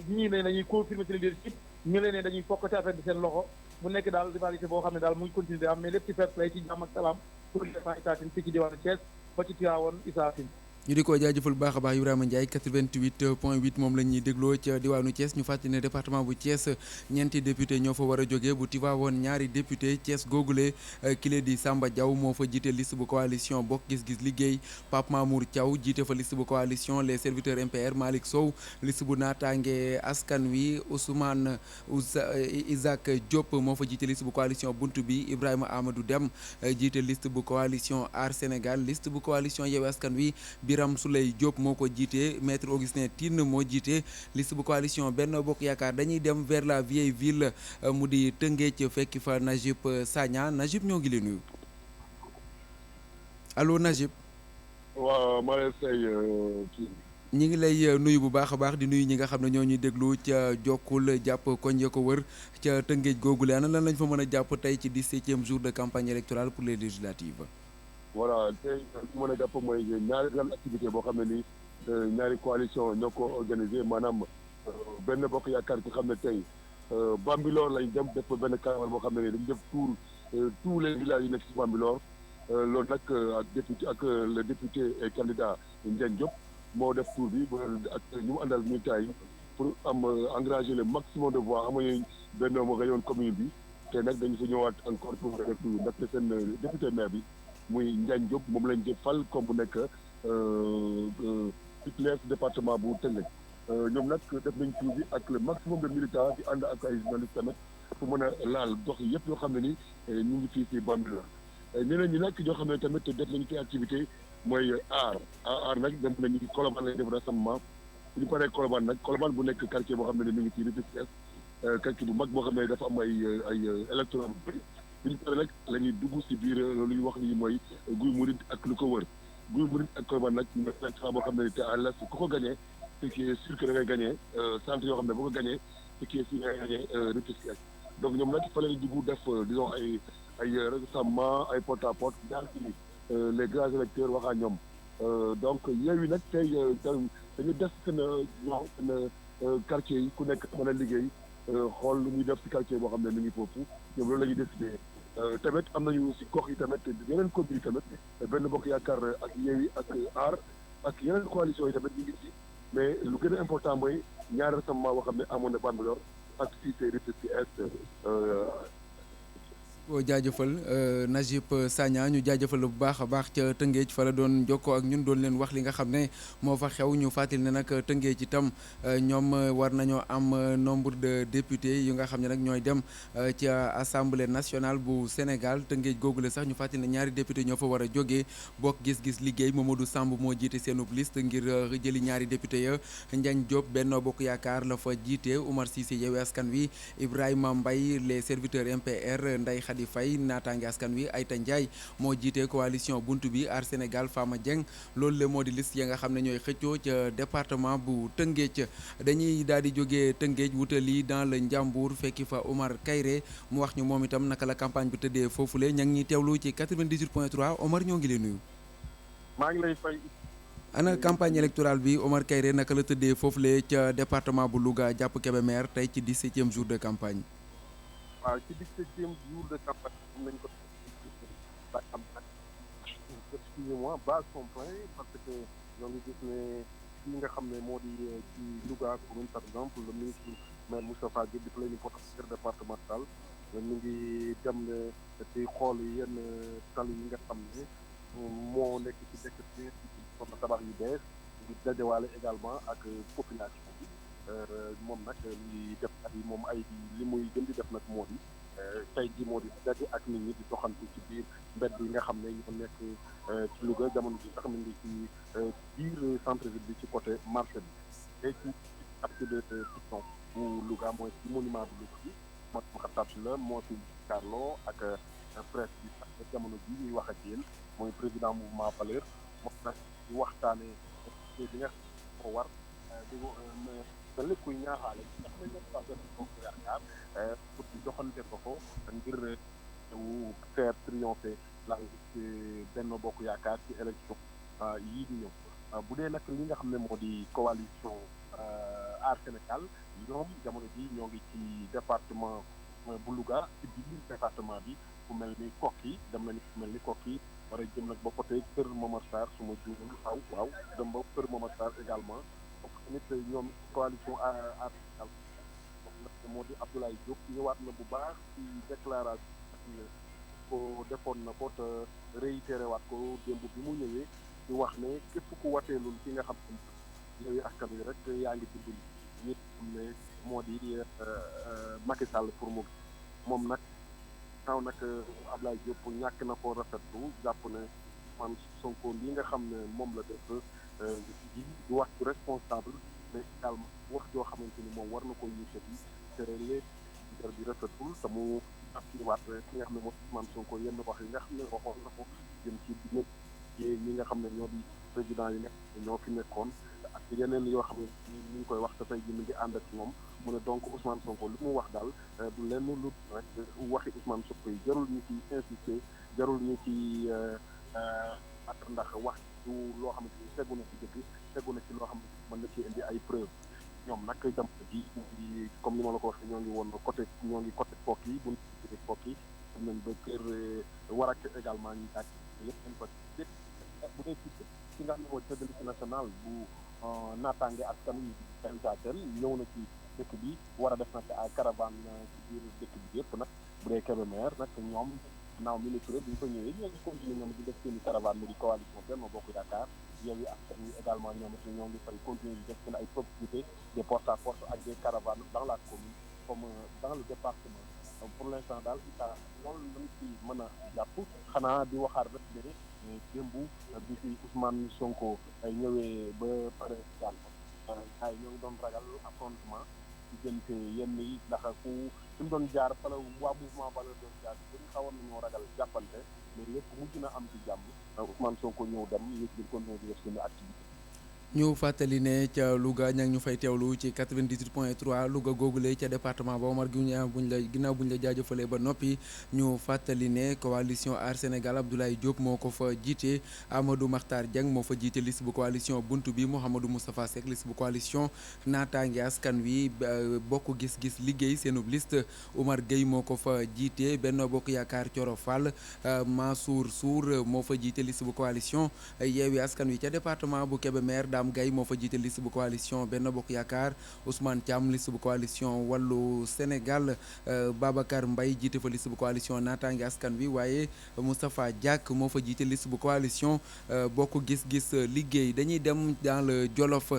S7: ñii ne dañuy confirmer ci leadership ñu leen ne dañuy fokkati affaire bi seen loxo mu nekk daal rivalité boo xam ne daal muy continuer di am mais lépp ci fair play ci jàmm ak salaam pour defaa Issa Tine fii ci diwaanu Thiès ba ci Tivaouane Issa Tine
S1: ñu di ko jaajëfal bu baax a baax Ibrahima Ndiaye 88.8 moom la ñuy dégloo ca diwaanu Thiès ñu fàttali ne département bu Thiès ñeenti député ñoo fa war a jógee bu Tivaouane ñaari député Thiès googule kile di Samba Diaw moo fa jiite liste bu coalition Bokk Gis-Gis Liggéey Pape Mamour Thiaw jiite fa liste bu coalition les serviteurs MPR Malick Sow liste bu naataange askan wi Ousmane Isaac Diop moo fa jiite liste bu coalition Buntu bi Ibrahima Amadou Dem jiite liste bu coalition Aar Sénégal liste bu coalition Yewwi Askan Wi Birame Souleye Diop moo ko jiite maître Augustin Tine moo jiite liste bu coalition Benno Bokk Yaakaar dañuy dem vers la vieille ville mu di Tëngéej fekki fa Najib Sagna Najib ñoo ngi lay nuyu allo Najib.
S8: waaw ma lay say kii.
S1: ñi ngi lay nuyu bu baax a baax di nuyu ñi nga xam ne ñoo ñuy déglu ca Jokkul jàpp koñ ya ko wër ca Tëngéej googule ana lan lañ fa mën a jàpp tey ci 17e jour de campagne électorale pour les législatives.
S8: voilà tey li mën a jàpp mooy ñaari grande activité boo xam ne nii ñaari coalition ñoo ko organisé maanaam benn bokk yaakaar ci xam ne tey Bambilor lañ dem def benn caravane boo xam ne nii dañu def tour tous les villages yi nekk ci Bambilor loolu nag ak député ak le député et candidat Ndiagne Diop moo def tour bi ak ñu mu àndal militants yi pour am engager le maximum de voix xam nga benn moo gañoon commune bi te nag dañu fa ñëwaat encore pour def tour ndaxte seen député maire bi muy Ndiagne Diop moom lañ jël fal comme bu nekk titulaire département bu Tëngéej ñoom nag def nañ tour bi ak le maximum de militants di ànd ak ay journalistes tamit pour mën a laal gox yi yëpp yoo xam ne ni ñu ngi fii ci Bambilor ñeneen ñi nag ñoo xam ne tamit def nañu ci activité mooy aar nag dem nañu Colobane lañ def rassemblement bu ñu paree Colobane nag Colobane bu nekk quartier boo xam ne ni mi ngi ci Rufisque Est quartier bu mag boo xam ne dafa am ay électeurs bu bëri bu ñu paree nag la ñuy dugg si biir lu ñu wax lii mooy Guy Mouride ak lu ko wër Guy Mouride ak Colobane nag ñu électorat boo xam ne te à l'est ku ko gagné ce qui est sûr que da ngay gagné centre yoo xam ne boo ko gagné ce qui est sûr da ngay gagné Rufisque Est donc ñoom nag fa la ñuy dugg def disons ay rassemblement ay porte à porte jaar ci les grands électeurs wax ak ñoom donc Yewwi nag tey dañu def seen ñoom seen quartier yi ku nekk mën a liggéey xool lu ñuy def si quartier boo xam ne mi ngi foofu ñoom loolu la ñuy décidé tamit am nañu si gox yi tamit yeneen commune yi tamit benn bokk yaakaar ak Yewwi ak aar ak yeneen coalition yi tamit ñu ngi ci mais lu gën a important mooy ñaari rassemblement boo xam ne amoon na Bambilor ak fii c'est Rufisque Est
S1: ko jaajëfal Najib Sagna ñu jaajëfal bu baax a baax ca Tëngéej fa la doon jokkoo ak ñun doon leen wax li nga xam ne moo fa xew ñu fàttali ne nag Tëngéej itam ñoom war nañoo am nombre de députés yu nga xam ne nag ñooy dem ci assemblée nationale bu Sénégal Tëngéej googule sax ñu fàttali ne ñaari député ñoo fa war a jógee bokk gis-gis liggéey Mamadou Samb moo jiite seenub liste ngir jëli ñaari député ya Ndiagne Diop Benno Bokk Yaakaar la fa jiite Oumar Cissé Yewwi Askan Wi Ibrahima Mbaye les serviteurs MPR Ndeye Khady Faye naataange askan wi Aïta Ndiaye moo jiite coalition buntu bi Aar Sénégal Fama Dieng loolu le moo di liste ya nga xam ne ñooy xëccoo ca département bu Tëngéej dañuy daal di jógee Tëngéej wutali dans le Njàmbur fekki fa Omar Kayre mu wax ñu moom itam naka la campagne bi tëddee foofule ña ngi ñuy teewlu ci 98.3 Omar ñoo ngi lay nuyu.
S9: maa ngi lay fay.
S1: ana campagne électorale bi Omar Kayre naka la tëddee foofule ca département bu Louga jàpp Kébémer tey ci 17e jour de campagne.
S9: waaw ci 17e jour de campagne am nañ ko excusez-moi base son plein parce que ñoo ngi gis ne li nga xam ne moo di ci Louga commune par exemple le ministre maire Moustapha Diop di plénipotentiaire départemental ñu ngi dem di xool yenn tali yi nga xam ne moo nekk ci dëkk bi ci tabax yu bees di dajewaale également ak population bi moom nag li def at yi moom ay li muy gën di def nag moo di tey ji moo di daje ak nit ñi di doxantu ci biir mbedd yi nga xam ne ñoo nekk ci Louga jamono ji sax mi ngi ci biir centre ville bi ci côté marché bi tey ci partie de Piston bu Louga mooy ci monument bu Louga bi moo xatat la moo fi Carlo ak presse bi sax jamono ji ñuy wax ak yéen mooy président mouvement Valeurs moom nag di waxtaane bi nga ko war di da lépp kuy ñaaxaale ndax dañ leen wax bokk yaakaar pour di doxante ko ngir faire triompher la Benno Bokk Yaakaar ci élection yii di ñëw bu dee nag li nga xam ne moo di coalition Aar Sénégal ñoom jamono ji ñoo ngi ci département bu Louga ci biir département bi fu mel ni Koki dem nañu fu mel ni Koki war a jëm nag ba côté Kër Momar Sarr su ma juumul waaw dem ba Kër Momar Sarr également donc tamit ñoom coalition Aar Sénégal moo di Abdoulaye Diop ñëwaat na bu baax ci déclaration ko defoon na ko te réitéré waat ko démb bi mu ñëwee di wax ne képp ku wateelul ki nga xam ne Yewwi Askan Wi rek yaa ngi dimbali ñi xam ne moo di Macky Sall pour mu moom nag taw nag Abdoulaye Diop ñàkk na ko rafetlu jàpp ne man Sonko li nga xam ne moom la def di wax ci responsable mais également wax joo xamante ni moom war na ko yëkkati te léegi bi rafetul te mu waat ki nga xam ne moom Ousmane Sonko yenn wax yi nga xam ne waxoon na ko jëm ci ñi nga xam ne ñoo di président yi nga ñoo fi nekkoon ak yeneen yoo xam ne ñu ngi koy wax te tey ji mi ngi ànd ak moom mu ne donc Ousmane Sonko lu mu wax daal du lenn lu rek waxi Ousmane Sonko yi jarul ñu ci insister jarul ñu ci ndax wax du loo xamante ni tegu na ci dëgg tegu na ci loo xamante ni mën na ci indi ay preuve ñoom nag jamono ji comme ni ma la ko waxee ñoo ngi woon côté Pok yi bu ñu Pok yi am nañ ba kër Warak également ñu daaj yëpp nañ ko bu dee ci nga xam ne mooy tête de liste nationale bu naataange askan wi Pensatel ñëw na ci dëkk bi war a def nag ay caravane ci biir dëkk bi yëpp nag bu dee Kébémer nag ñoom naaw ministre bi ñu ko ñëwee ñoo ngi continuer ñoom di def seen i caravane mu di coalition Benno Bokk Yaakaar Yewwi Askan Wi également ñoom it ñoo ngi fay continuer di def seen ay proximité des porte à porte ak des caravanes dans la commune comme dans le département pour l'instant daal itam loolu lañ ci mën a jàpp xanaa di waxaat rek ne démb bi fi Ousmane Sonko ñëwee ba pare jàll ay ñoo ngi doon ragal affrontement diggante yenn yi ndax ku fi mu doon jaar fala waa mouvement Valeurs doon jaar dañu xawoon nañoo ragal jàppante mais lépp mujj na am ci jàmm Ousmane Sonko ñëw dem yëg di continuer di def suñu activité.
S1: ñu fàttali ne ca Louga ña ngi ñu fay teewlu ci 98.3 Louga googule ca département ba Omar ginnaaw buñ la jaajëfalee ba noppi ñu fàttali ne coalition Aar Sénégal Abdoulaye Diop moo ko fa jiite Amadou Makhtar Dieng moo fa jiite liste bu coalition buntu bi Mouhamadou Moustapha Seck liste bu coalition naataange askan wi bokk gis-gis liggéey seenub liste Oumar Gueye moo ko fa jiite Benno Bokk Yaakaar Thioro Fall Mansour Sour moo fa jiite liste bu coalition Yewwi Askan Wi ca département bu Kébémer Dame Gaye moo fa jiite liste bu coalition Benno Bokk Yaakaar Ousmane Thiam liste bu coalition Wallu Sénégal Babacar Mbaye jiite fa liste bu coalition naataange askan wi waaye Moustapha Diack moo fa jiite liste bu coalition bokk gis-gis liggéey dañuy dem dans le Jolof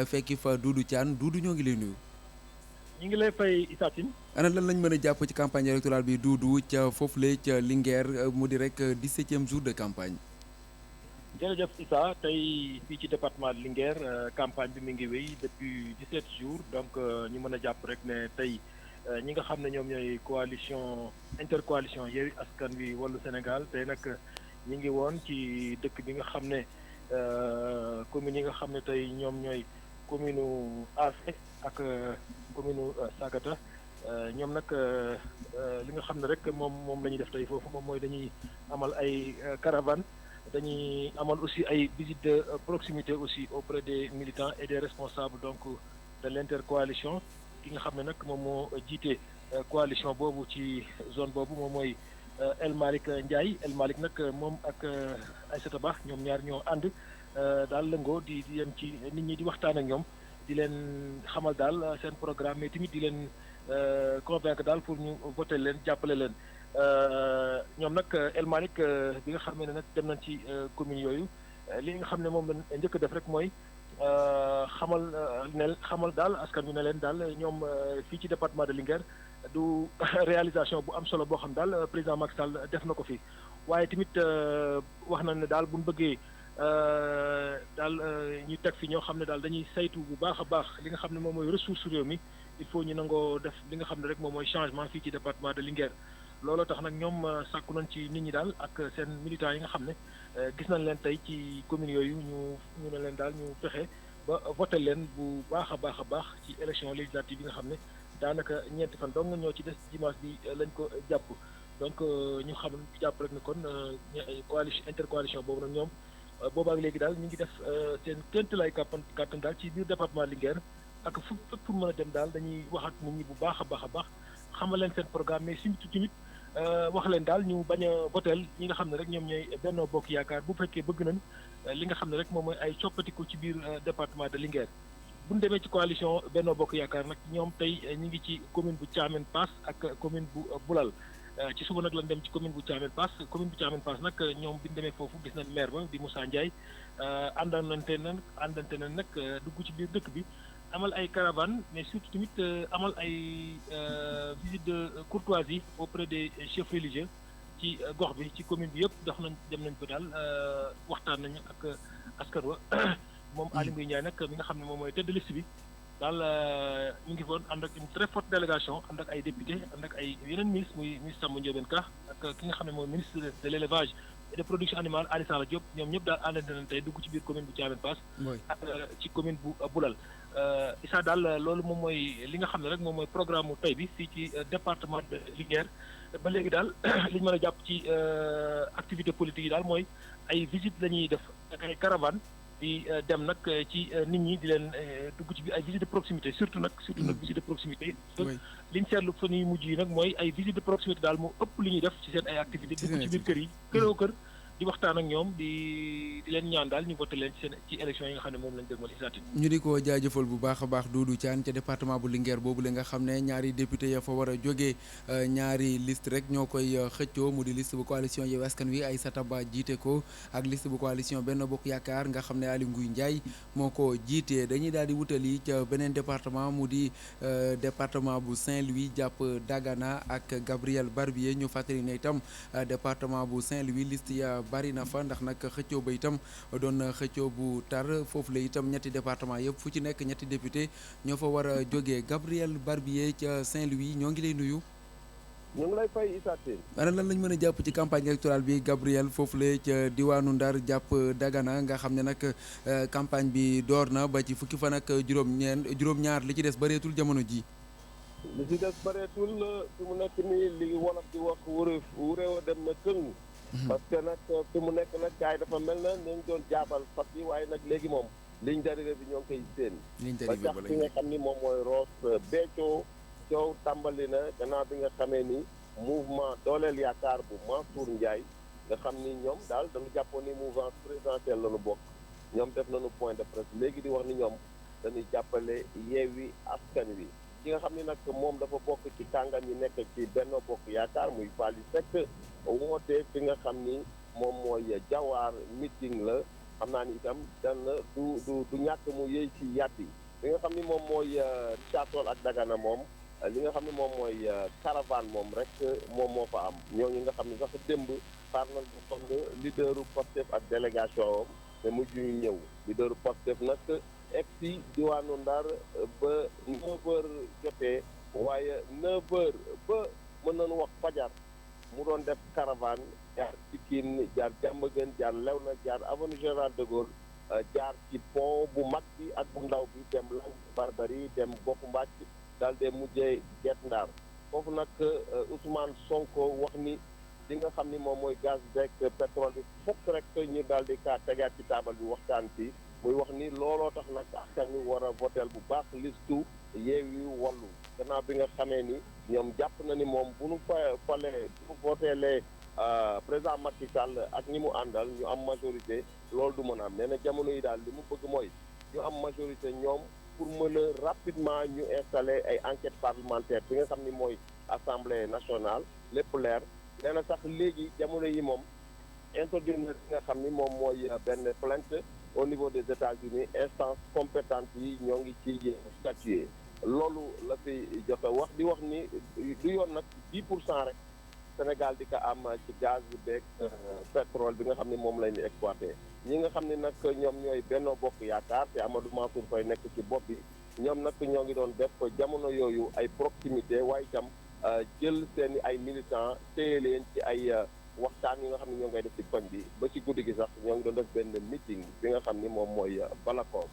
S1: fekki fa Doudou Thiane Doudou ñoo ngi lay nuyu.
S10: ñu ngi lay fay Issa Tine.
S1: ana lan lañ mën a jàpp ci campagne électorale bi Doudou ca foofule ca Linguère mu di rek 17e jour de campagne.
S10: jërëjëf Issa tey fii ci département de Linguère campagne bi mi ngi wéy depuis 17 jours donc ñu mën a jàpp rek ne tey ñi nga xam ne ñoom ñooy coalition intercoalition Yewwi Askan Wi Wallu Sénégal tey nag ñi ngi woon ci dëkk bi nga xam ne commune yi nga xam ne tey ñoom ñooy commune Affé ak commune Sagata ñoom nag li nga xam ne rek moom la ñuy def tey foofu moom mooy dañuy amal ay caravane dañuy amal aussi ay visites de proximité aussi auprès des militants et des responsables donc de l'intercoalition ki nga xam ne nag moom moo jiite coalition boobu ci zone boobu moom mooy El Malick Ndiaye El Malick nag moom ak Aïssata Ba ñoom ñaar ñoo ànd daal lëngoo di dem ci nit ñi di waxtaan ak ñoom di leen xamal daal seen programme mais tamit di leen convaincre daal pour ñu voter leen jàppale leen ñoom nag El Malick bi nga xam ne nag dem nañ ci communes yooyu li nga xam ne moom la njëkk def rek mooy xamal daal askan wi ne leen daal ñoom fii ci département de Linguère du réalisation bu am solo boo xam daal président Macky Sall def na ko fi waaye tamit wax na ne daal bu ñu bëggee daal ñu teg fi ñoo xam ne daal dañuy saytu bu baax a baax li nga xam ne moom mooy ressource réew mi il faut ñu nangoo def li nga xam ne rek moom mooy changement fii ci département de Linguère looloo tax nag ñoom sàkku nañ ci nit ñi daal ak seen militants yi nga xam ne gis nañ leen tey ci communes yooyu ñu ne leen daal ñu fexe ba voté leen bu baax a baax ci élection législative yi nga xam ne daanaka ñeenti fan dong ñoo ci des dimanche bi lañ ko jàpp donc ñu xam jàpp rek ne kon coalition intercoalition boobu nag ñoom boobaak léegi daal ñu ngi def seen kéemtalaay kàttan daal ci biir département Linguère ak fu pour mën a dem daal dañuy wax ak nit ñi bu baax a baax xamal leen seen programme mais surtout tamit wax leen daal ñu bañ a voteel ñi nga xam ne rek ñoom ñooy Benno Bokk Yaakaar bu fekkee bëgg nañ li nga xam ne rek moom mooy ay coppatiku ci biir département de Linguère bu ñu demee ci coalition Benno Bokk Yaakaar nag ñoom tey ñu ngi ci commune bu Thiamène Pass ak commune bu Boulal ci suba nag lañ dem ci commune bu Thiamène Pass nag ñoom bi ñu demee foofu gis nañ maire ba di Moussa Ndiaye àndante na nag dugg ci biir dëkk bi amal ay caravane mais surtout tamit amal ay visite de courtoisie auprès des chefs religieux ci gox bi ci commune bi yëpp dem nañ ko daal waxtaan nañu ak askan wa moom Aly Ngouille Ndiaye nag mi nga xam ne moom mooy tête de liste bi daal ñu ngi foon ànd ak une très forte délégation ànd ak ay député ànd ak ay yeneen ministre muy ministre Samba Ndiobène Ka ak ki nga xam ne mooy ministre de l'élevage et de production animale Aly Saleh Diop ñoom ñëpp daal àndante nañ tey dugg ci biir commune bu Thiamène Pass ak ci commune bu Boulal Issa daal loolu moom mooy li nga xam ne rek moom mooy programme mu tey bi fii ci département de Linguère ba léegi daal li ñu mën a jàpp ci activité politique yi daal mooy ay visite la ñuy def ak ay caravane di dem nag ci nit ñi di leen dugg ci biir ay visite de proximité surtout nag visite de proximité. liñ seetlu fa ñuy mujj yi nag mooy ay visite de proximité daal moo ëpp li ñuy def ci seen ay activités. dugg ci biir kër yi këroo kër. di waxtaan ak ñoom di leen ñaan daal ñu voté leen ci élection yi nga xam ne moom lañ dëgmal isatin
S1: ñu di ko jaajëfal bu baax a baax Doudou Thiane ca département bu Linguère boobu la nga xam ne ñaari député ya fa war a jógee ñaari liste rek ñoo koy xëccoo mu di liste bu coalition Yewwi Askan Wi Aïssata Ba jiite ko ak liste bu coalition Benno Bokk Yaakaar nga xam ne Aly Ngouille Ndiaye moo ko jiitee dañuy daal di wutali ca beneen département mu di département bu Saint-Louis jàpp Dagana ak Gabriel Barbier ñu fàttali ne itam département bu Saint-Louis liste ya bari na fa ndax nag xëccoo ba itam doon xëccoo bu tar foofu la itam ñetti département yëpp fu ci nekk ñetti député ñoo fa war a jógee Gabriel Barbier ca Saint-Louis ñoo ngi lay nuyu.
S11: ñoo ngi lay fay Issa Tine.
S1: ana lan lañ mën a jàpp ci campagne électorale bi Gabriel foofu la ca diwaanu Ndar jàpp Dagana nga xam ne nag campagne bi door na ba ci fukki fan ak juróom-ñaar li ci des bareetul jamono ji.
S11: li ci des bareetul fi mu nekk nii li wolof di wax wuréew a dem na këng. parce que nag fi mu nekk nag gars yi dafa mel na nañ doon jaabal fas yi waaye nag léegi moom ligne d'arrivée bi ñoo ngi koy séen ba jax fi nga xam ni moom mooy Ross Béthio coow tàmbali na gannaaw bi nga xamee ni mouvement dooleel yaakaar bu Mansour Ndiaye nga xam ni ñoom daal dañu jàppoon ni mouvance présidentielle la ñu bokk ñoom def nañu point de presse léegi di wax ni ñoom dañuy jàppale Yewwi Askan Wi ki nga xam ni nag moom dafa bokk ci kàngam yi nekk ci Benno Bokk Yaakaar muy Fally Seck woote fi nga xam ni moom mooy jawaar meeting la xam naa ni itam dana du ñàkk mu yëy ci yàbbi li nga xam ni moom mooy Richard Toll ak Dagana moom li nga xam ni moom mooy caravane moom rek moom moo fa am ñooñu nga xam ni sax démb xaar nañ bu song leaderu Pastef ak délégation am te mujj ñu ñëw leaderu Pastef nag egg si diwaanu Ndar ba 9h jotee waaye 9h ba mën nañu wax fajar mu doon def caravane jaar Pikine jaar Diamaguène jaar Léona jaar avenue Général de Gaulle jaar ci pont bu mag bi ak bu ndaw bi dem Langue Barbarie dem Bokk Mbàcc daal de mujjee Guet Ndar foofu nag Ousmane Sonko wax ni li nga xam ni moom mooy gaz beeg pétrole bi fokk rek ñu daal di kaa tegaat ci taabal bi waxtaan ci muy wax ni looloo tax nag askan wi war a votel bu baax listu Yewwi Wallu gannaaw bi nga xamee ni ñoom jàpp na ni moom bu nu falee bu nu voteelee président Macky Sall ak ñi mu àndal ñu am majorité loolu du mën a am nee na jamono yi daal li mu bëgg mooy ñu am majorité ñoom pour mën a rapidement ñu installer ay enquête parlementaire bi nga xam ni mooy assemblée nationale lépp leer nee na sax léegi jamono yi moom introduire na li nga xam ni moom mooy benn plainte au niveau des États-Unis instance compétente yi ñoo ngi ci statuer loolu la fi jot a wax di wax ni du yoon nag 10% rek Sénégal di ko am ci gaz beeg pétrole bi nga xam ne moom lañ di exploité ñi nga xam ne nag ñoom ñooy Benno Bokk Yaakaar te Amadou Mansour Faye nekk ci bopp bi ñoom nag ñoo ngi doon def jamono yooyu ay proximité waaye itam jël seen ay militants téye leen ci ay waxtaan yi nga xam ne ñoo ngay def ci koñ bi ba ci guddi gi sax ñoo ngi doon def benn meeting bi nga xam ni moom mooy Balakos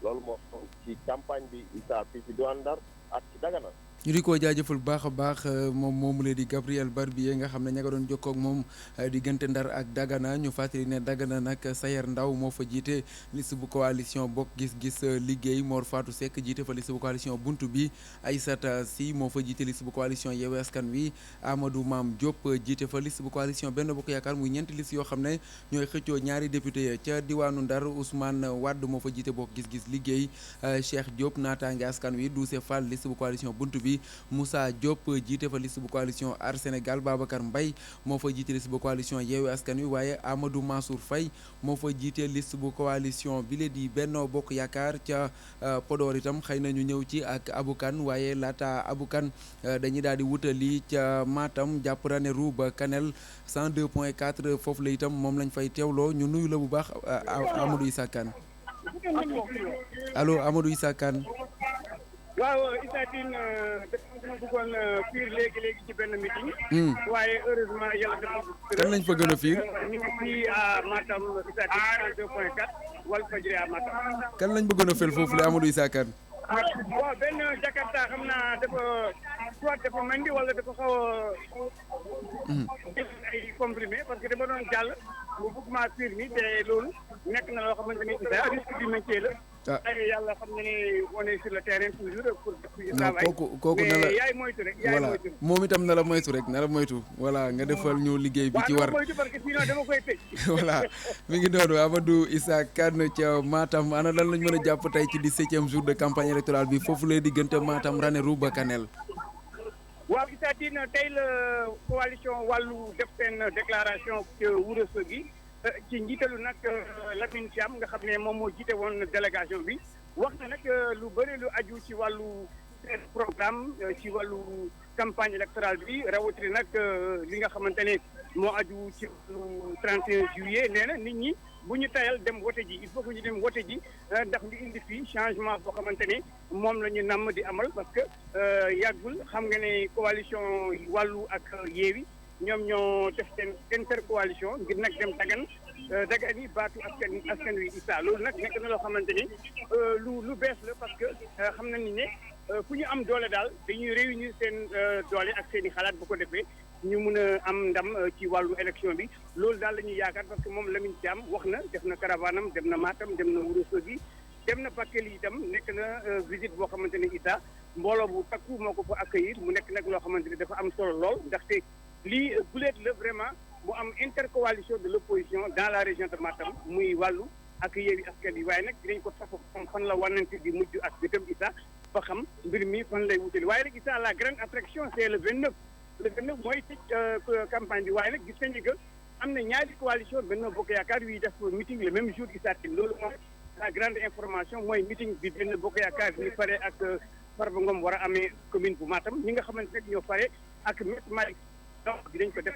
S11: loolu moo xam ci campagne bi Issa fii ci diwaan Ndar ak ci Dagana.
S1: ñu di ko jaajëfal bu baax a baax moom moomu la di Gabriel Barbier nga xam ne ña nga doon jokkoo ak moom diggante Ndar ak Dagana ñu fàttali ne Dagana nag Sayer Ndaw moo fa jiite liste bu coalition Bokk Gis-Gis Liggéey Mor Fatou Seck jiite fa liste bu coalition Buntu bi Aïssata Sy moo fa jiite liste bu coalition Yewwi Askan Wi Amadou Mame Diop jiite fa liste bu coalition Benno Bokk Yaakaar muy ñeenti liste yoo xam ne ñooy xëccoo ñaari député ca diwaanu Ndar Ousmane Wade moo fa jiite Bokk Gis-Gis Liggéey Cheikh Diop naataange askan wi Doucé Fall liste bu coalition Buntu bi Moussa Diop jiite fa liste bu coalition Aar Sénégal Babacar Mbaye moo fa jiite liste bu coalition Yewwi Askan Wi waaye Amadou Mansour Faye moo fa jiite liste bu coalition bi la di Benno Bokk Yaakaar ca Podor itam xëy na ñu ñëw ci ak Aboukan waaye laata Aboukan dañuy daal di wutali ca Matam jàpp Ranérou ba Kanel 102.4 foofu la itam moom lañ fay teewloo ñu nuyu la bu baax Amadou Issa Kane allo Amadou Issa Kane.
S12: waaw Issa Tine dama bëggoon fiir léegi ci benn meeting. waaye heureusement yàlla dafa.
S1: kan lañ fa gën a fiir.
S12: ñu ngi fii à Matam Issa Tine 102.4 Walfadjri à Matam.
S1: kan lañ bëggoon a fel foofu la Amadou Issa Kane.
S12: waaw benn Jakarta xam naa dafa soit dafa mandi wala dafa xaw a jël ay comprimé parce que dama doon jàll bu bëgg maa fiir ni te loolu nekk na loo xamante ni risque du métier la. ay yàlla xam ne ni on est sur le terrain toujours pour travail.
S1: kooku na la
S12: yaay moytu rek yaay moytu.
S1: moom itam na la moytu rek na la moytu voilà nga defal ñu liggéey bi ci war.
S12: waaw moytu parce que sinon dama koy tëj.
S1: voilà mi ngi doon Amadou Issa Kane ca Matam ana lan lañ mën a jàpp tey ci 17e jour de campagne électorale bi foofu lay diggante Matam Ranérou ba Kanel.
S12: waaw Issa Tine tey la coalition wàllu def seen déclaration ci Ourossogui ci njiitalu nag Lamine Thiam nga xam ne moom moo jiite woon délégation bi wax na nag lu bëri lu aju ci wàllu programme ci wàllu campagne électorale bi rawatina nag li nga xamante ne moo aju ci wàllu 31 juillet nee na nit ñi bu ñu tayal dem wote ji il faut que ñu dem wote ji ndax li indi fii changement boo xamante ne moom la ñu namm di amal parce que yàggul xam nga ne coalition wàllu ak Yewwi ñoom ñoo def seen intercoalition ngir nag dem dagan yi baatu askan wi Issa loolu nag nekk na loo xamante ni lu bees la parce que xam na ni ne fu ñu am doole daal dañuy réunir seen doole ak seen i xalaat bu ko defee ñu mun a am ndam ci wàllu élection bi loolu daal la ñuy yaakaar parce que moom Lamine Thiam wax na def na caravanam dem na Matam dem na Ourossogui dem na Bakel itam nekk na visite boo xamante ni Issa mbooloo bu takku moo ko fa accueillir mu nekk nag loo xamante ni dafa am solo lool ndaxte lii guleet la vraiment mu am intercoalition de l'opposition dans la région de Matam muy wàllu ak Yewwi Askan Wi waaye nag dinañ ko tax fan la wànnante di mujj ak gëtëm Issa ba xam mbir mi fan lay wutali waaye nag Issa la grande attraction c'est le 29 mooy tëj campagne bi waaye nag gis nañu que am na ñaari coalition Benno Bokk Yaakaar yuy def meeting le même jour Issa Tine loolu mooy la grande information mooy meeting bi Benno Bokk Yaakaar ñu pare ak Farba Ngom war a amee commune bu Matam ñi nga xamante ne ñoo pare ak Maître Malick donc dinañ ko def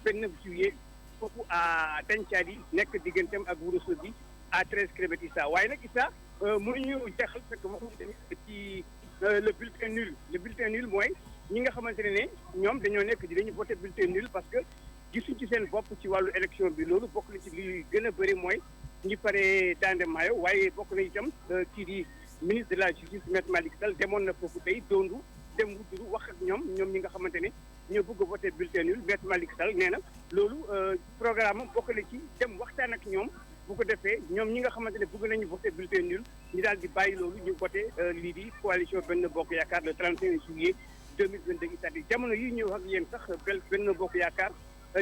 S12: 29 juillet foofu à Dancadi nekk digganteem ak Ourossogui à 13 kilomètres Issa waaye nag Issa mënuñu jeexal fekk moom tamit ci le bulletin nul mooy ñi nga xamante ne ñoom dañoo nekk dinañu voté bulletin nul parce que gisuñ ci seen bopp ci wàllu élection bi loolu bokk na ci li gën a bëri mooy ñi pare Dande Mayo waaye bokk na itam kii di ministre de la justice Maître Malick Sall demoon na foofu tey doondu dem wudduru wax ak ñoom ñi nga xamante ne ñoo bëgg a voté bulletin nul Maître Malick Sall nee na loolu programme am bokk na ci dem waxtaan ak ñoom bu ko defee ñoom ñi nga xamante ne bëgg nañu voté bulletin nul ñu daal di bàyyi loolu ñu voté lii di coalition Benno Bokk Yaakaar le 31 juillet 2022 Issa Tine jamono yi ñëw ak yéen sax Benno Bokk Yaakaar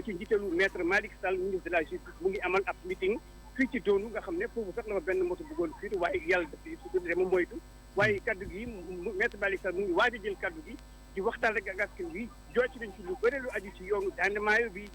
S12: ci njiitalu Maître Malick Sall ministre de la justice mu ngi amal ab meeting fii ci doonu nga xam ne foofu sax la ma benn moto bëggoon fii waaye yàlla def su dama moytu waaye kaddu gi Maître Malick Sall mu ngi waaj a jël kaddu gi di waxtaan rek ak askan bi jooy ci nañ ci lu bëri lu aju ci yoonu Dande Mayo bi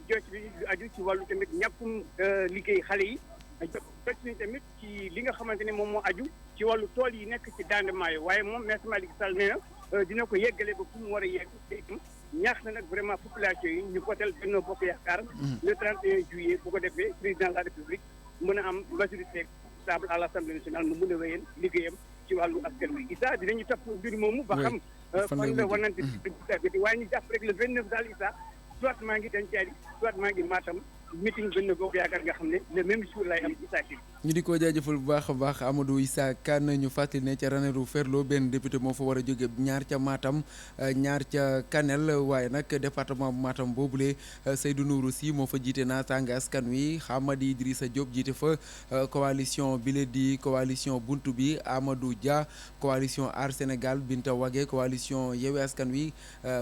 S12: jooy ci nañ lu aju ci wàllu tamit ñàkkum liggéey xale yi jooy ci nañ tamit ci li nga xamante ne moom moo aju ci wàllu tool yi nekk ci Dande Mayo waaye moom Maître Malick Sall nee na dina ko yeggale ba fu mu war a yegg te itam ñaax na nag vraiment population yi ñu votel Benno Bokk Yaakaar le 31 juillet bu ko defee président de la République mën a am majorité stable à l'Assemblée nationale mu mën a wéyal liggéeyam ci wàllu askan wi Issa dinañu topp mbir moomu ba xam fan la wanante bi waaye ñu jàpp rek le 29 daal Issa soit maa ngi Dancadi soit maa ngi Matam meeting Benno Bokk Yaakaar nga xam ne le même jour lay am Issa Tine
S1: ñu di ko jaajëfal bu baax a baax Amadou Issa Kane ñu fàttali ne ca Ranérou Ferlo benn député moo fa war a jóge ñaar ca Matam ñaar ca Kanel waaye nag département bu Matam boobule Seydou Nourou Sy moo fa jiite naataange askan wi Hamadi Idrissa Diop jiite fa coalition bile di coalition buntu bi Amadou Dia coalition Aar Sénégal Binta Wage coalition Yewwi Askan Wi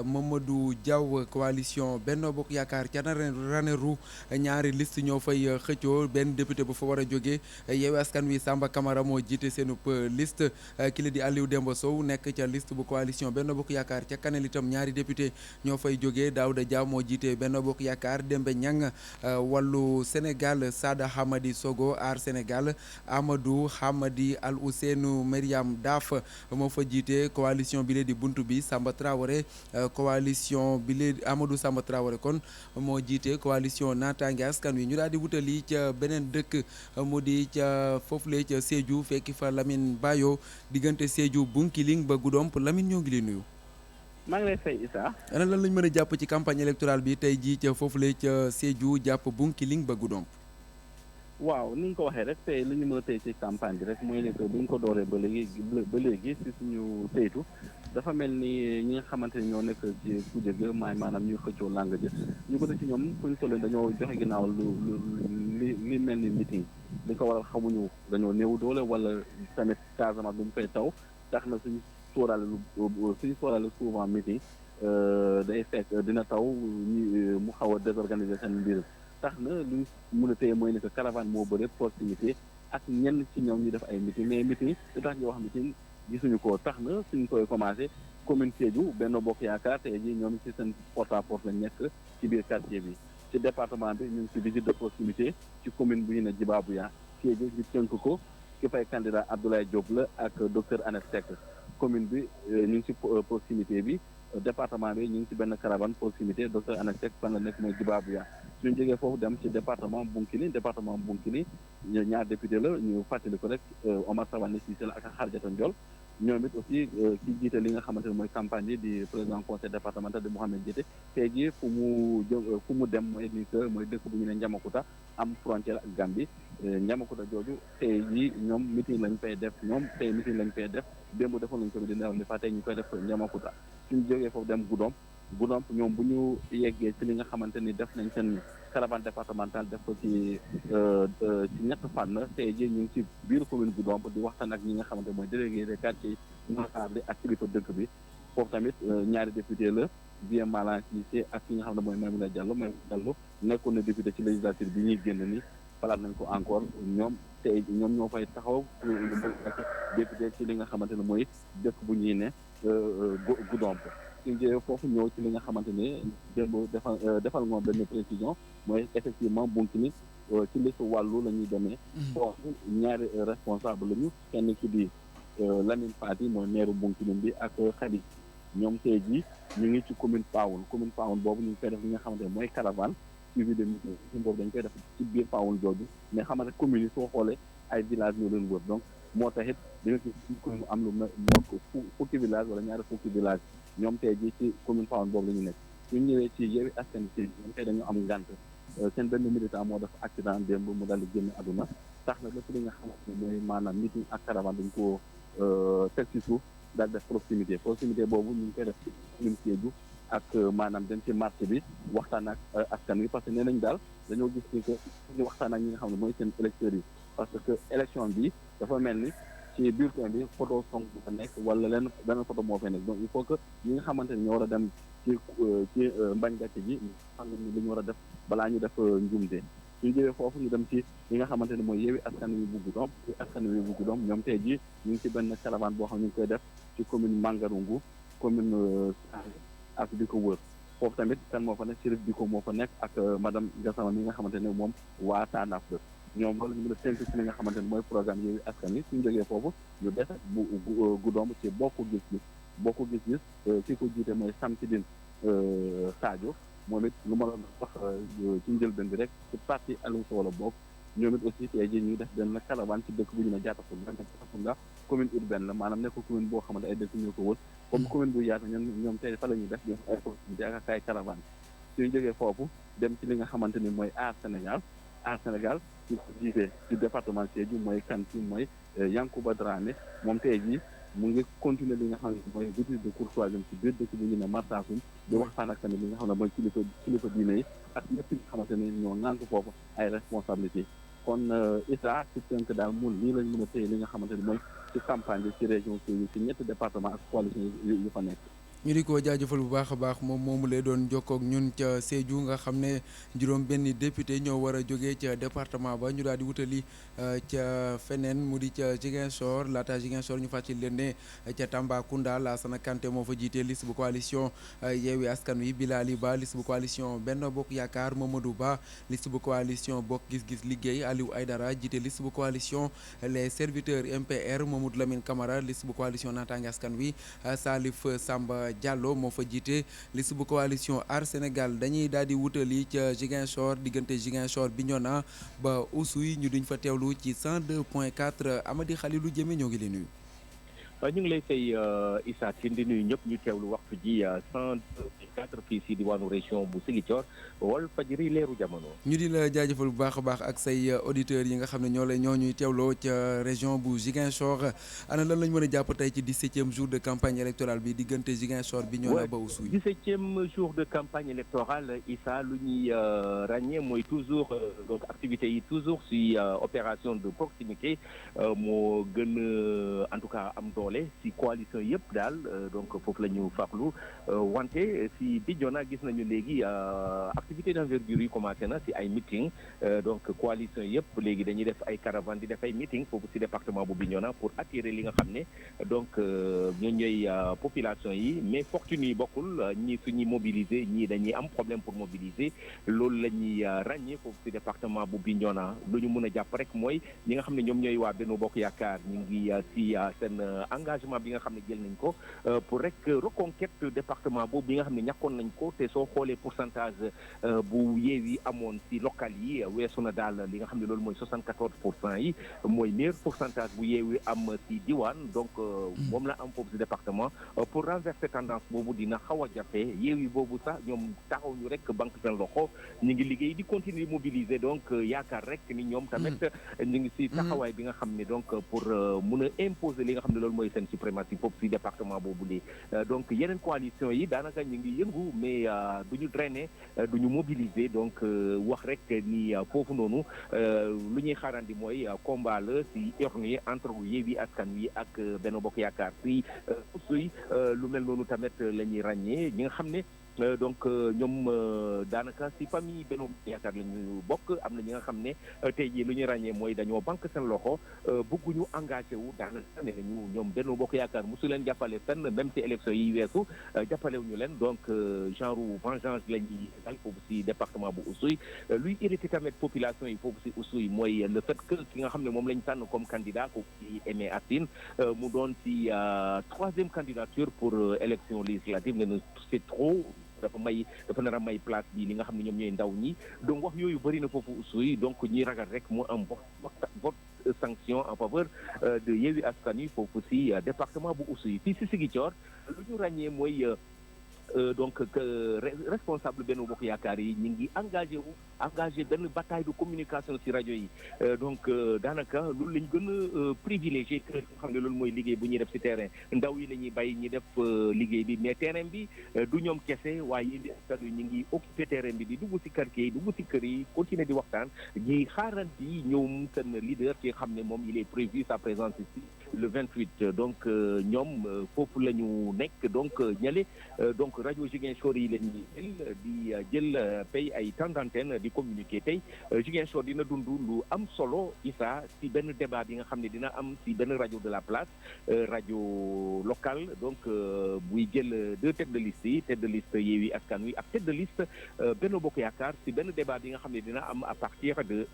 S1: Mamadou Diaw coalition Benno Bokk Yaakaar ca Ranérou ñaari liste ñoo fay xëccoo benn député bu fa war a jóge Yewwi Askan Wi Samba Camara moo jiite seenub liste ki la di Aliou Demba Sow nekk ca liste bu coalition Benno Bokk Yaakaar ca Kanel itam ñaari député ñoo fay jógee Daouda Dia moo jiite Benno Bokk Yaakaar Dembe Niang Wallu Sénégal Sada Hamadi Sogo Aar Sénégal Amadou Hamadi Al Ousseynou Mariam Daf moo fa jiite coalition bi lee di buntu bi Samba Traoré coalition bi lee Amadou Samba Traoré kon moo jiite coalition naataange askan wi ñu daal di wutali ca beneen dëkk mu di ca foofule ca Sédhiou fekki fa Lamine Bayo diggante Sédhiou Bunkiling ba Goudomp Lamine ñoo ngi lay nuyu.
S13: maa ngi lay fay Issa.
S1: ana lan lañ mën a jàpp ci campagne électorale bi tey jii ca foofule ca Sédhiou jàpp Bunkiling ba Goudomp.
S13: waaw ni nga ko waxee rek tey li ñu mën a tey ci campagne bi rek mooy ne que bu ñu ko dooree ba léegi si suñu teytu dafa mel ni ñi nga xamante ni ñoo nekk ci kuje ga maanaam ñuy xëccoo làng ji ñu ko def ci ñoom fuñ toll dañoo joxe ginnaaw li mel ni meeting li ko waral xamuñu dañoo néew doole wala tamit Casamance bu mu fay taw tax na suñu sóoraale souvent meeting day fekk dina taw mu xaw a désorganiser seen mbir tax na lu mën a téye mooy ne que caravane moo bëre proximité ak ñenn ci ñoom ñu def ay meeting mais meeting lu tax ñu wax meeting gisuñu ko tax na suñ koy commencé commune Sédhiou Benno Bokk Yaakaar tey jii ñoom ci seen porte à porte lañ nekk ci biir quartier bi ci département bi ñu ngi ci visite de proximité ci commune bu ñu ne Djibabouya Sédhiou ñu tënk ko ki fay candidat Abdoulaye Diop la ak docteur Annette Seck commune bi ñu ngi ci proximité bi département bi ñu ngi ci benn caravane proximité docteur Annette Seck fan la nekk mooy Djibabouya suñu jógee foofu dem ci département Bounkiling ñaar député la ñu fàttali ko rek Omar Savané Cissé la ak Xarjata Ndiol ñoom it aussi ci jiite li nga xamante ne mooy campagne yi di président conseil départemental di Mouhamed Diété tey jii fu mu dem mooy ni que mooy dëkk bu ñu ne Ndiamakuta am frontière ak Gambie Ndiamakuta jooju tey jii ñoom meeting lañ fay def démb defoon nañ ko bi di neew li fa tey ñu koy def Ndiamakuta suñu jógee foofu dem Goudomp ñoom bu ñu yeggee ci li nga xamante ni def nañ seen caravane départementale def ko ci ñett fànn tey jii ñu ngi ci biir commune Goudomp di waxtaan ak ñi nga xamante mooy délégué des quartiers Moussa bi ak kilifa dëkk bi foofu tamit ñaari député la Bien Malang Cissé ak ki nga xam ne mooy Maimouna Diallo nekkoon na député ci législature bi ñuy génn ni falaat nañ ko encore ñoom ñoo fay taxaw ak député ci li nga xamante ne mooy dëkk bu ñuy ne Goudomp suñu jëlee foofu ñëw ci li nga xamante ne démb defal ngoon benn précision mooy effectivement Bounkiling ci liste wàllu la ñuy demee foofu ñaari responsable lañu kenn ki di Lamine Fati mooy maire Bounkiling bi ak Khady ñoom tey jii ñu ngi ci commune Paoun boobu ñu ngi koy def li nga xamante ne mooy caravane suivi de meeting boobu dañ koy def ci biir Paoun jooju mais xamante commune yi soo xoolee ay village ñoo leen wër donc moo taxit dina ci commune am lu fukki village wala ñaari fukki village ñoom tey jii ci commune Paoun boobu la ñu nekk suñu ñëwee ci Yewwi Askan Wi ñoom tey dañu am ngànt seen benn militant moo def accident démb mu daal di génn àdduna tax na lépp li nga xamante ne mooy maanaam meeting ak caravane dañ ko teg ci suuf daal def proximité boobu ñu ngi koy def ci commune Sédhiou ak maanaam dem ci marché bi waxtaan ak askan wi parce que nee nañ daal dañoo gis ni que ñu waxtaan ak ñi nga xam ne mooy seen électeurs yi parce que élection bi dafa mel ni ci bulletin bi photo Sonko bu fa nekk wala benn photo moo fa nekk donc il faut que ñi nga xamante ne ñoo war a dem ci mbañ gàcce ji xam ne li ñu war a def balaa ñu def njuumte suñu jëwee foofu ñu dem ci li nga xamante ne mooy Yewwi Askan Wi bu Goudomp ñoom tey jii ñu ngi ci benn caravane boo xam ne ñu ngi koy def ci commune Mangarungu commune ak di ko wër foofu tamit kan moo fa nekk Chérif Diko moo fa nekk ak madame Gassama mi nga xamante ne moom waa Tanaf la ñoom loolu ñu mën a tënk ci li nga xamante ne mooy programme Yewwi Askan Wi suñu jógee foofu ñu des bu Goudomp ci bokk gis-gis ki ko jiite mooy Samsidine Sadio moom it lu ma la wax ci njëlbeen bi rek ci parti Aliou Sow la bokk ñoom it aussi tey jii ñuy def benn caravane ci dëkk bu ñu ne Diattacounda commune urbaine la maanaam nekk commune boo xamante ay dëkk ñoo ko wër comme commune bu yaatu ñoom tey fa la ñuy def ñoom ay proximité ak ay caravane suñu jógee foofu dem ci li nga xamante ni mooy Aar Sénégal ci ko jiite ci département Sédhiou mooy kan ci mooy Yankouba Dramé moom tey jii mu ngi continuer li nga xam ne mooy visite de courtoisie ci biir dëkk bi ñu ne Marsassoum di waxtaan ak tamit li nga xam ne mooy kilifa diine yi ak ñëpp nga xamante ne ñoo ŋànk foofu ay responsabilité kon Issa ci tënk daal mun lii lañ mën a téye li nga xamante ne mooy ci campagne bi ci région Sédhiou ci ñetti département ak coalition yu fa nekk
S1: ñu di ko jaajëfal bu baax a baax moom moomu lay doon jokkook ñun ca Sédhiou nga xam ne juróom benn député ñoo war a jógee ca département ba ñu daal di wutali ca feneen mu di ca Ziguinchor laata Ziguinchor ñu fàttali leen ne ca Tambacounda Lassana Kanté moo fa jiite liste bu coalition Yewwi Askan Wi Bilali Ba liste bu coalition Benno Bokk Yaakaar Mamadou Ba liste bu coalition Bokk Gis-Gis Liggéey Aliou Aïdara jiite liste bu coalition les serviteurs MPR Mamadou Lamine Camara liste bu coalition Natangué Askan Wi Salif Samba Diallo moo fa jiite liste bu coalition Aar Sénégal dañuy daal di wutali ca Ziguinchor diggante Ziguinchor Bignona ba Oussouye ñu duñ fa teewlu ci 102.4 Amady Khalilou Diémé ñoo ngi leen nuyu.
S14: ñu ngi lay fay Issa Tine di nuyu ñëpp ñu teewlu waxtu ji 104 fii si diwaanu région bu Ziguinchor Walfadjri leeru jamono.
S1: ñu di la jaajëfal bu baax a baax ak say auditeurs yi nga xam ne ñoo ñuy teewloo ca région bu Ziguinchor ana lan lañ mën a jàpp tey ci 17e jour de campagne électorale bi diggante Ziguinchor Bignona ba Oussouye.
S14: 17e jour de campagne électorale Issa lu ñuy ràññee mooy toujours donc activités yi toujours si opération de proximité moo gën en tout cas am doole si coalition yëpp daal donc foofu la ñu farlu wante si Bignona gis nañu léegi activité d'envergure yi commencé na si ay meeting donc coalition yëpp léegi dañuy def ay caravane di def ay meeting foofu si département bu Bignona pour attirer li nga xam ne donc ñoo ñooy population yi mais fortune yi bokkul ñii suñuy mobiliser ñii dañuy am problème pour mobiliser loolu la ñuy ràññee foofu si département bu Bignona lu ñu mën a jàpp rek mooy ñi nga xam ne ñoom ñooy waa Benno Bokk Yaakaar ñu ngi si seen engagement bi nga xam ne jël nañ ko pour rek reconquête département boobu bi nga xam ne ñàkkoon nañ ko te soo xoolee pourcentage bu Yewwi amoon si local yi weesu na daal li nga xam ne loolu mooy 74% yi mooy meilleur pourcentage bu Yewwi am si diwaan donc moom la am foofu si département pour renverser tendance boobu dina xaw a jafe Yewwi boobu sax ñoom taxaw ñu rek banque seen loxo ñu ngi liggéey di continuer mobiliser donc yaakaar rek ni ñoom tamit ñu ngi si taxawaay bi nga xam ne donc pour mun a imposer li nga xam ne loolu mooy seen suprématie foofu si département boobu li donc yeneen coalition yi daanaka ñu ngi yëngu mais du ñu drainer du ñu mobiliser donc wax rek ni foofu noonu lu ñuy xaarandi mooy combat la si urne yi entre Yewwi Askan Wi ak Benno Bokk Yaakaar si Oussouye lu mel noonu tamit la ñuy ràññee ñi nga xam ne donc ñoom daanaka si famille Benno Bokk Yaakaar la ñu bokk am na ñi nga xam ne tey jii lu ñuy ràññee mooy dañoo banque seen loxo bëgguñu engagé wu daanaka ne nañu ñoom Benno Bokk Yaakaar mosu leen jàppale fenn même si élection yi weesu jàppalewuñu leen donc genre vengeance la ñuy dal foofu si département bu Oussouye luy irrité tamit population yi foofu si Oussouye mooy le fait que ki nga xam ne moom lañ tànn comme candidat foofu si Aimé Assine mu doon si 3e candidature pour élection législative ne c'est trop dafa nar a may place bi li nga xam ne ñoom ñooy ndaw ñi donc wax yooyu bëri na foofu Oussouye donc ñuy ragal rek mu am vote sanction en faveur de Yewwi Askan Wi foofu si département bu Oussouye fii si Ziguinchor lu ñu ràññee mooy donc responsable Benno Bokk Yaakaar yi ñu ngi engagé benn bataille de communication ci rajo yi donc daanaka loolu lañ gën a privilégié que nga xam ne loolu mooy liggéey bu ñuy def ci terrain ndaw yi la ñuy bàyyi ñi def liggéey bi mais terrain bi du ñoom kese waaye yéen askan wi ñu ngi occupé terrain bi di dugg ci quartier yi dugg ci kër yi continuer di waxtaan ñi xaaranti ñoom seen leader ci xam ne moom il est prévu sa présence ici le 28 donc ñoom foofu la ñu nekk donc ñale donc rajo Ziguinchor yi la ñuy di jël pay ay temps d'antenne di communiquer tey Ziguinchor dina dund lu am solo Issa ci benn débat bi nga xam ne dina am ci benn rajo de la place rajo locale donc buy jël 2 têtes de liste yi tête de liste Yewwi Askan Wi ak tête de liste Benno Bokk Yaakaar ci benn débat bi nga xam ne dina am à partir de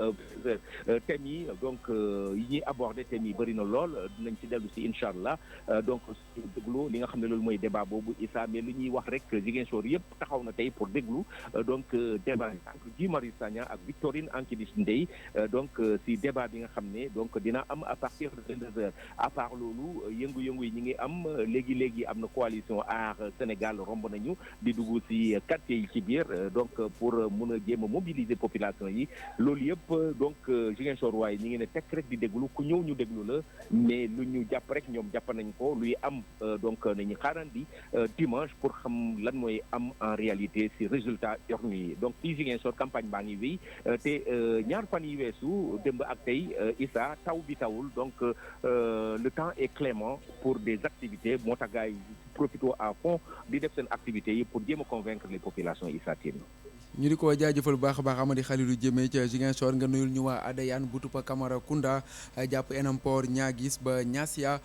S14: thèmes yi donc yi ñuy aborder thèmes yi bëri na lool dinañ ci dellu ci incha allah donc suñu déglu li nga xam ne loolu mooy débat boobu Issa mais lu ñuy wax rek Ziguinchor yëpp taxaw na tey pour déglu donc débat entre Guy Marius Sagna ak Victorine Ankidis Ndeye donc si débat bi nga xam ne donc dina am à partir de 22h à part loolu yëngu-yëngu yi ñi ngi am léegi am na coalition Aar Sénégal romb nañu di dugg si quartier yi ci biir donc pour mun a jéem a mobiliser population yi loolu yëpp donc Ziguinchor waaye ñi ngi ne tekk rek di déglu ku ñëw ñu déglu la mais lu ñu jàpp rek ñoom jàpp nañ ko luy am donc nañu xaarandi dimanche pour xam lan mooy am en réalité si résultat urne yi donc fii Ziguinchor campagne baa ngi wéy te ñaar fan yi weesu démb ak tey Issa taw bi tawul donc le temps est clément pour des activités moo tax gars yi profito à fond di def seen activités yi pour jéem a convaincre les populations Issa Tine
S1: ñu di ko jaajëfal bu baax a baax Amady Khalilou Diémé ca Ziguinchor nga nuyul ñu waa Adéane Boutoupa Camara Kounda jàpp Enampor Niaguis ba Niassia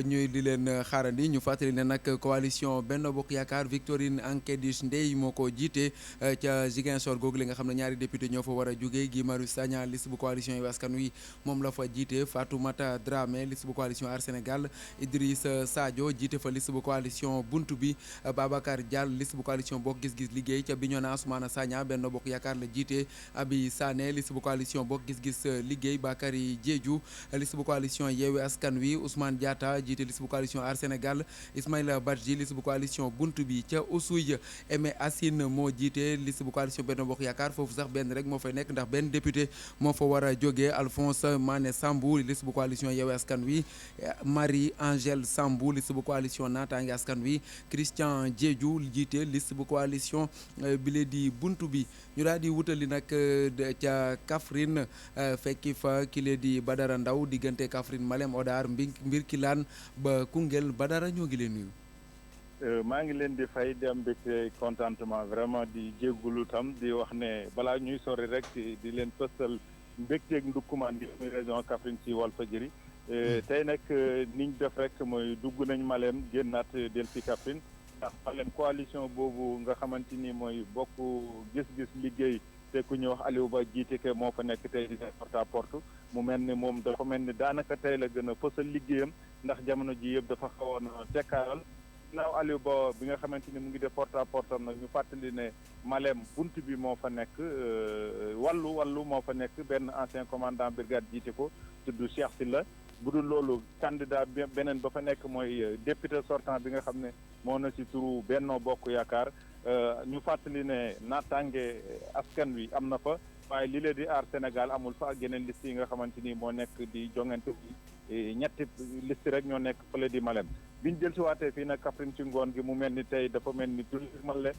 S1: ñuy di leen xaarandi ñu fàttali ne nag coalition Benno Bokk Yaakaar Victorine Ankidis Ndeye moo ko jiite ca Ziguinchor googu li nga xam ne ñaari député ñoo fa war a jógee Guy Marius Sagna liste bu coalition Yewwi Askan Wi moom la fa jiite Fatoumata Dramé liste bu coalition Aar Sénégal Idrissa Sadio jiite fa liste bu coalition Buntu bi Babacar Diall liste bu coalition Bokk Gis Gis Liggéey ca Bignona Ousmane Sagna Sagna Benno Bokk Yaakaar la jiite Abi Sané liste bu coalition Bokk Gis Gis Liggéey Bakary Diédhiou liste bu coalition Yewwi Askan Wi Ousmane Diatta jiite liste bu coalition Aar Sénégal Ismaïla Badji liste bu coalition Buntu Bi ca Oussouye Aimé Assine moo jiite liste bu coalition Benno Bokk Yaakaar foofu sax benn rek moo fay nekk ndax benn député moo fa war a jógee Alphonse Mané Sambou liste bu coalition Yewwi Askan Wi Marie Angèle Sambou liste bu coalition Naataange Askan Wi Christian Diédhiou jiite liste bu coalition bile di Buntu Bi ñu daal di wutali nag ca Kaffrine fekki fa kile di Badara Ndaw diggante Kaffrine Malem Odar Mbirkilaan ba Koungheul Badara ñoo ngi leen nuyu.
S15: maa ngi leen di fay di am mbégte contentement vraiment di jéggulu tam di wax ne balaa ñuy sori rek di leen fësal mbégteeg ndukkumaan di muy région Kaffrine ci Walfadjri tey nag niñ def rek mooy dugg nañ Malem génnaat del ci Kaffrine ndax Malem coalition boobu nga xamante ni mooy bokk gis-gis liggéey te ku ñuy wax Aliou Ba jiite ke moo fa nekk tey di porte à porte mu mel ni moom dafa mel ni daanaka tey la gën a fësal liggéeyam ndax jamono ji yëpp dafa xawoon tekkaaral ginnaaw Aliou Ba bi nga xamante ni mu ngi def porte à porte am nag ñu fàttali ne Malem bunt bi moo fa nekk wàllu moo fa nekk benn ancien commandant brigade jiite ko tudd Cheikh Sylla bu dul loolu candidat beneen ba fa nekk mooy député sortant bi nga xam ne moo na ci turu Benno Bokk Yaakaar ñu fàttali ne naataange askan wi am na fa waaye li leen di Aar Sénégal amul fa ak yeneen liste yi nga xamante ni moo nekk di jongante bi ñetti liste rek ñoo nekk fële di Malem biñ jël si waatee fii nag Kaffrine ci ngoon gi mu mel ni tey dafa mel ni tourisme la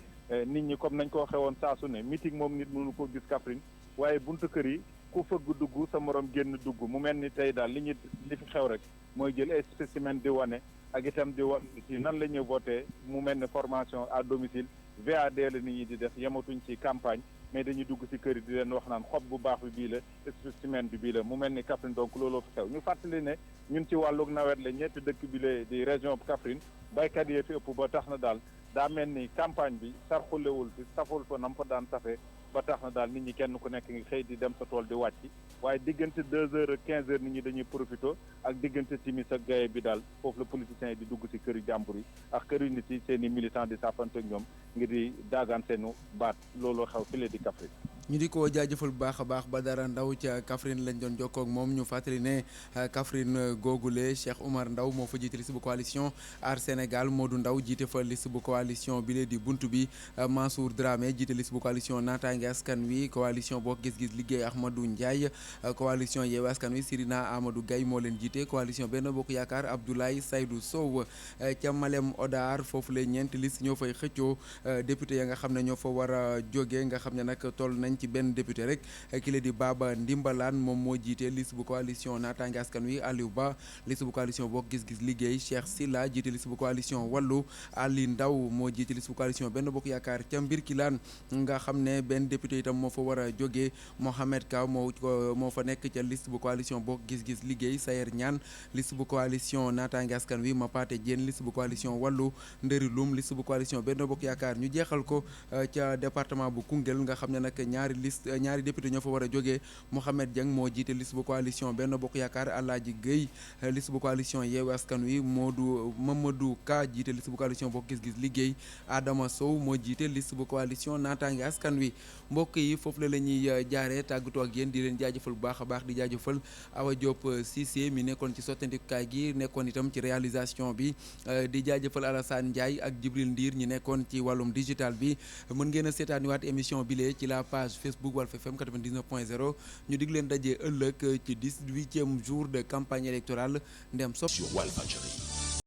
S15: nit ñi comme nañ ko xewoon saa su ne meeting moom nit mënu ko gis Kaffrine waaye buntu kër yi ku fëgg dugg sa morom génn dugg mu mel ni tey daal li fi xew rek mooy jël ay spécimen di wane ak itam di wan ci nan la ñuy voté mu mel ni formation à domicile VAD la nit ñi di def yematuñ ci campagne mais dañuy dugg ci kër yi di leen wax naan xob bu baax bi bii la spécimen bi bii la mu mel ni Kaffrine donc looloo fi xew ñu fàttali ne ñun ci wàllug nawet la ñetti dëkk bi la di région Kaffrine baykat yee fi ëpp ba tax na daal daa mel ni campagne bi sarxulewul fi saful fa nam fa daan safee ba tax na daal nit ñi kenn ku nekk ngi xëy di dem sa tool di wàcc waaye diggante 2 heures ak 15 heures nit ñi dañuy profité ak diggante timis ak gaye bi daal foofu la politiciens yi di dugg ci këri jàmbur yi ak këri nit yi seen i militants di sàppante ak ñoom ngir di daagaan seenu baat looloo xew file di Kaffrine
S1: ñu di ko jaajëfal bu baax a baax Badara Ndaw ca Kaffrine lañ doon jokkoo ak moom ñu fàttali ne Kaffrine googule Cheikh Oumar Ndaw moo fa jiite liste bu coalition Aar Sénégal Modou Ndaw jiite fa liste bu coalition bi lee di Buntu Bi Mansour Dramé jiite liste bu coalition Naataange Askan Wi coalition Bokk Gis Gis Liggéey Ahmadou Ndiaye coalition Yewwi Askan Wi Sirina Amadou Gaye moo leen jiite coalition Benno Bokk Yaakaar Abdoulaye Seydou Sow ca Malem Odar foofu la ñeenti liste ñoo fay xëccoo député ya nga xam ne ñoo fa war a jógee nga xam ne nag toll nañ ci benn député rek ki la di Baba Ndimbalaan moom moo jiite liste bu coalition Naataange Askan Wi Aliou Ba liste bu coalition Bokk Gis Gis Liggéey Cheikh Sylla jiite liste bu coalition Wallu Ali Ndaw moo jiite liste bu coalition Benno Bokk Yaakaar ca Mbirkilaan nga xam ne benn député itam moo fa war a jógee Mohamed Ka moo fa nekk ca liste bu coalition Bokk Gis Gis Liggéey Sayer Ñaan liste bu coalition Naataange Askan Wi Mapate Diène liste bu coalition Wallu Ndëri Lum liste bu coalition Benno Bokk Yaakaar ñu jeexal ko ca département bu Koungheul nga xam ne nag ñaari député ñoo fa war a jógee Mohamed Dieng moo jiite liste bu coalition Benno Bokk Yaakaar Alaaji Gueye liste bu coalition Yewwi Askan Wi Mamadou Ka jiite liste bu coalition Bokk Gis Gis Liggéey Adama Sow moo jiite liste bu coalition Naataange Askan Wi mbokk yi foofu la ñuy jaaree tàggatoo ak yéen di leen jaajëfal bu baax a baax di jaajëfal Awa Diop Cissé mi nekkoon ci sottandikukaay gi nekkoon itam ci réalisation bi di jaajëfal Alassane Ndiaye ak Djibril Ndiir ñi nekkoon ci wàllum digital bi mën ngeen a seetaaniwaat émission bi lee ci la page Facebook Walf FM 99.0 ñu dig leen dajee ëllëg ci 18e jour de campagne électorale ndem sopp
S16: sur Walfadjri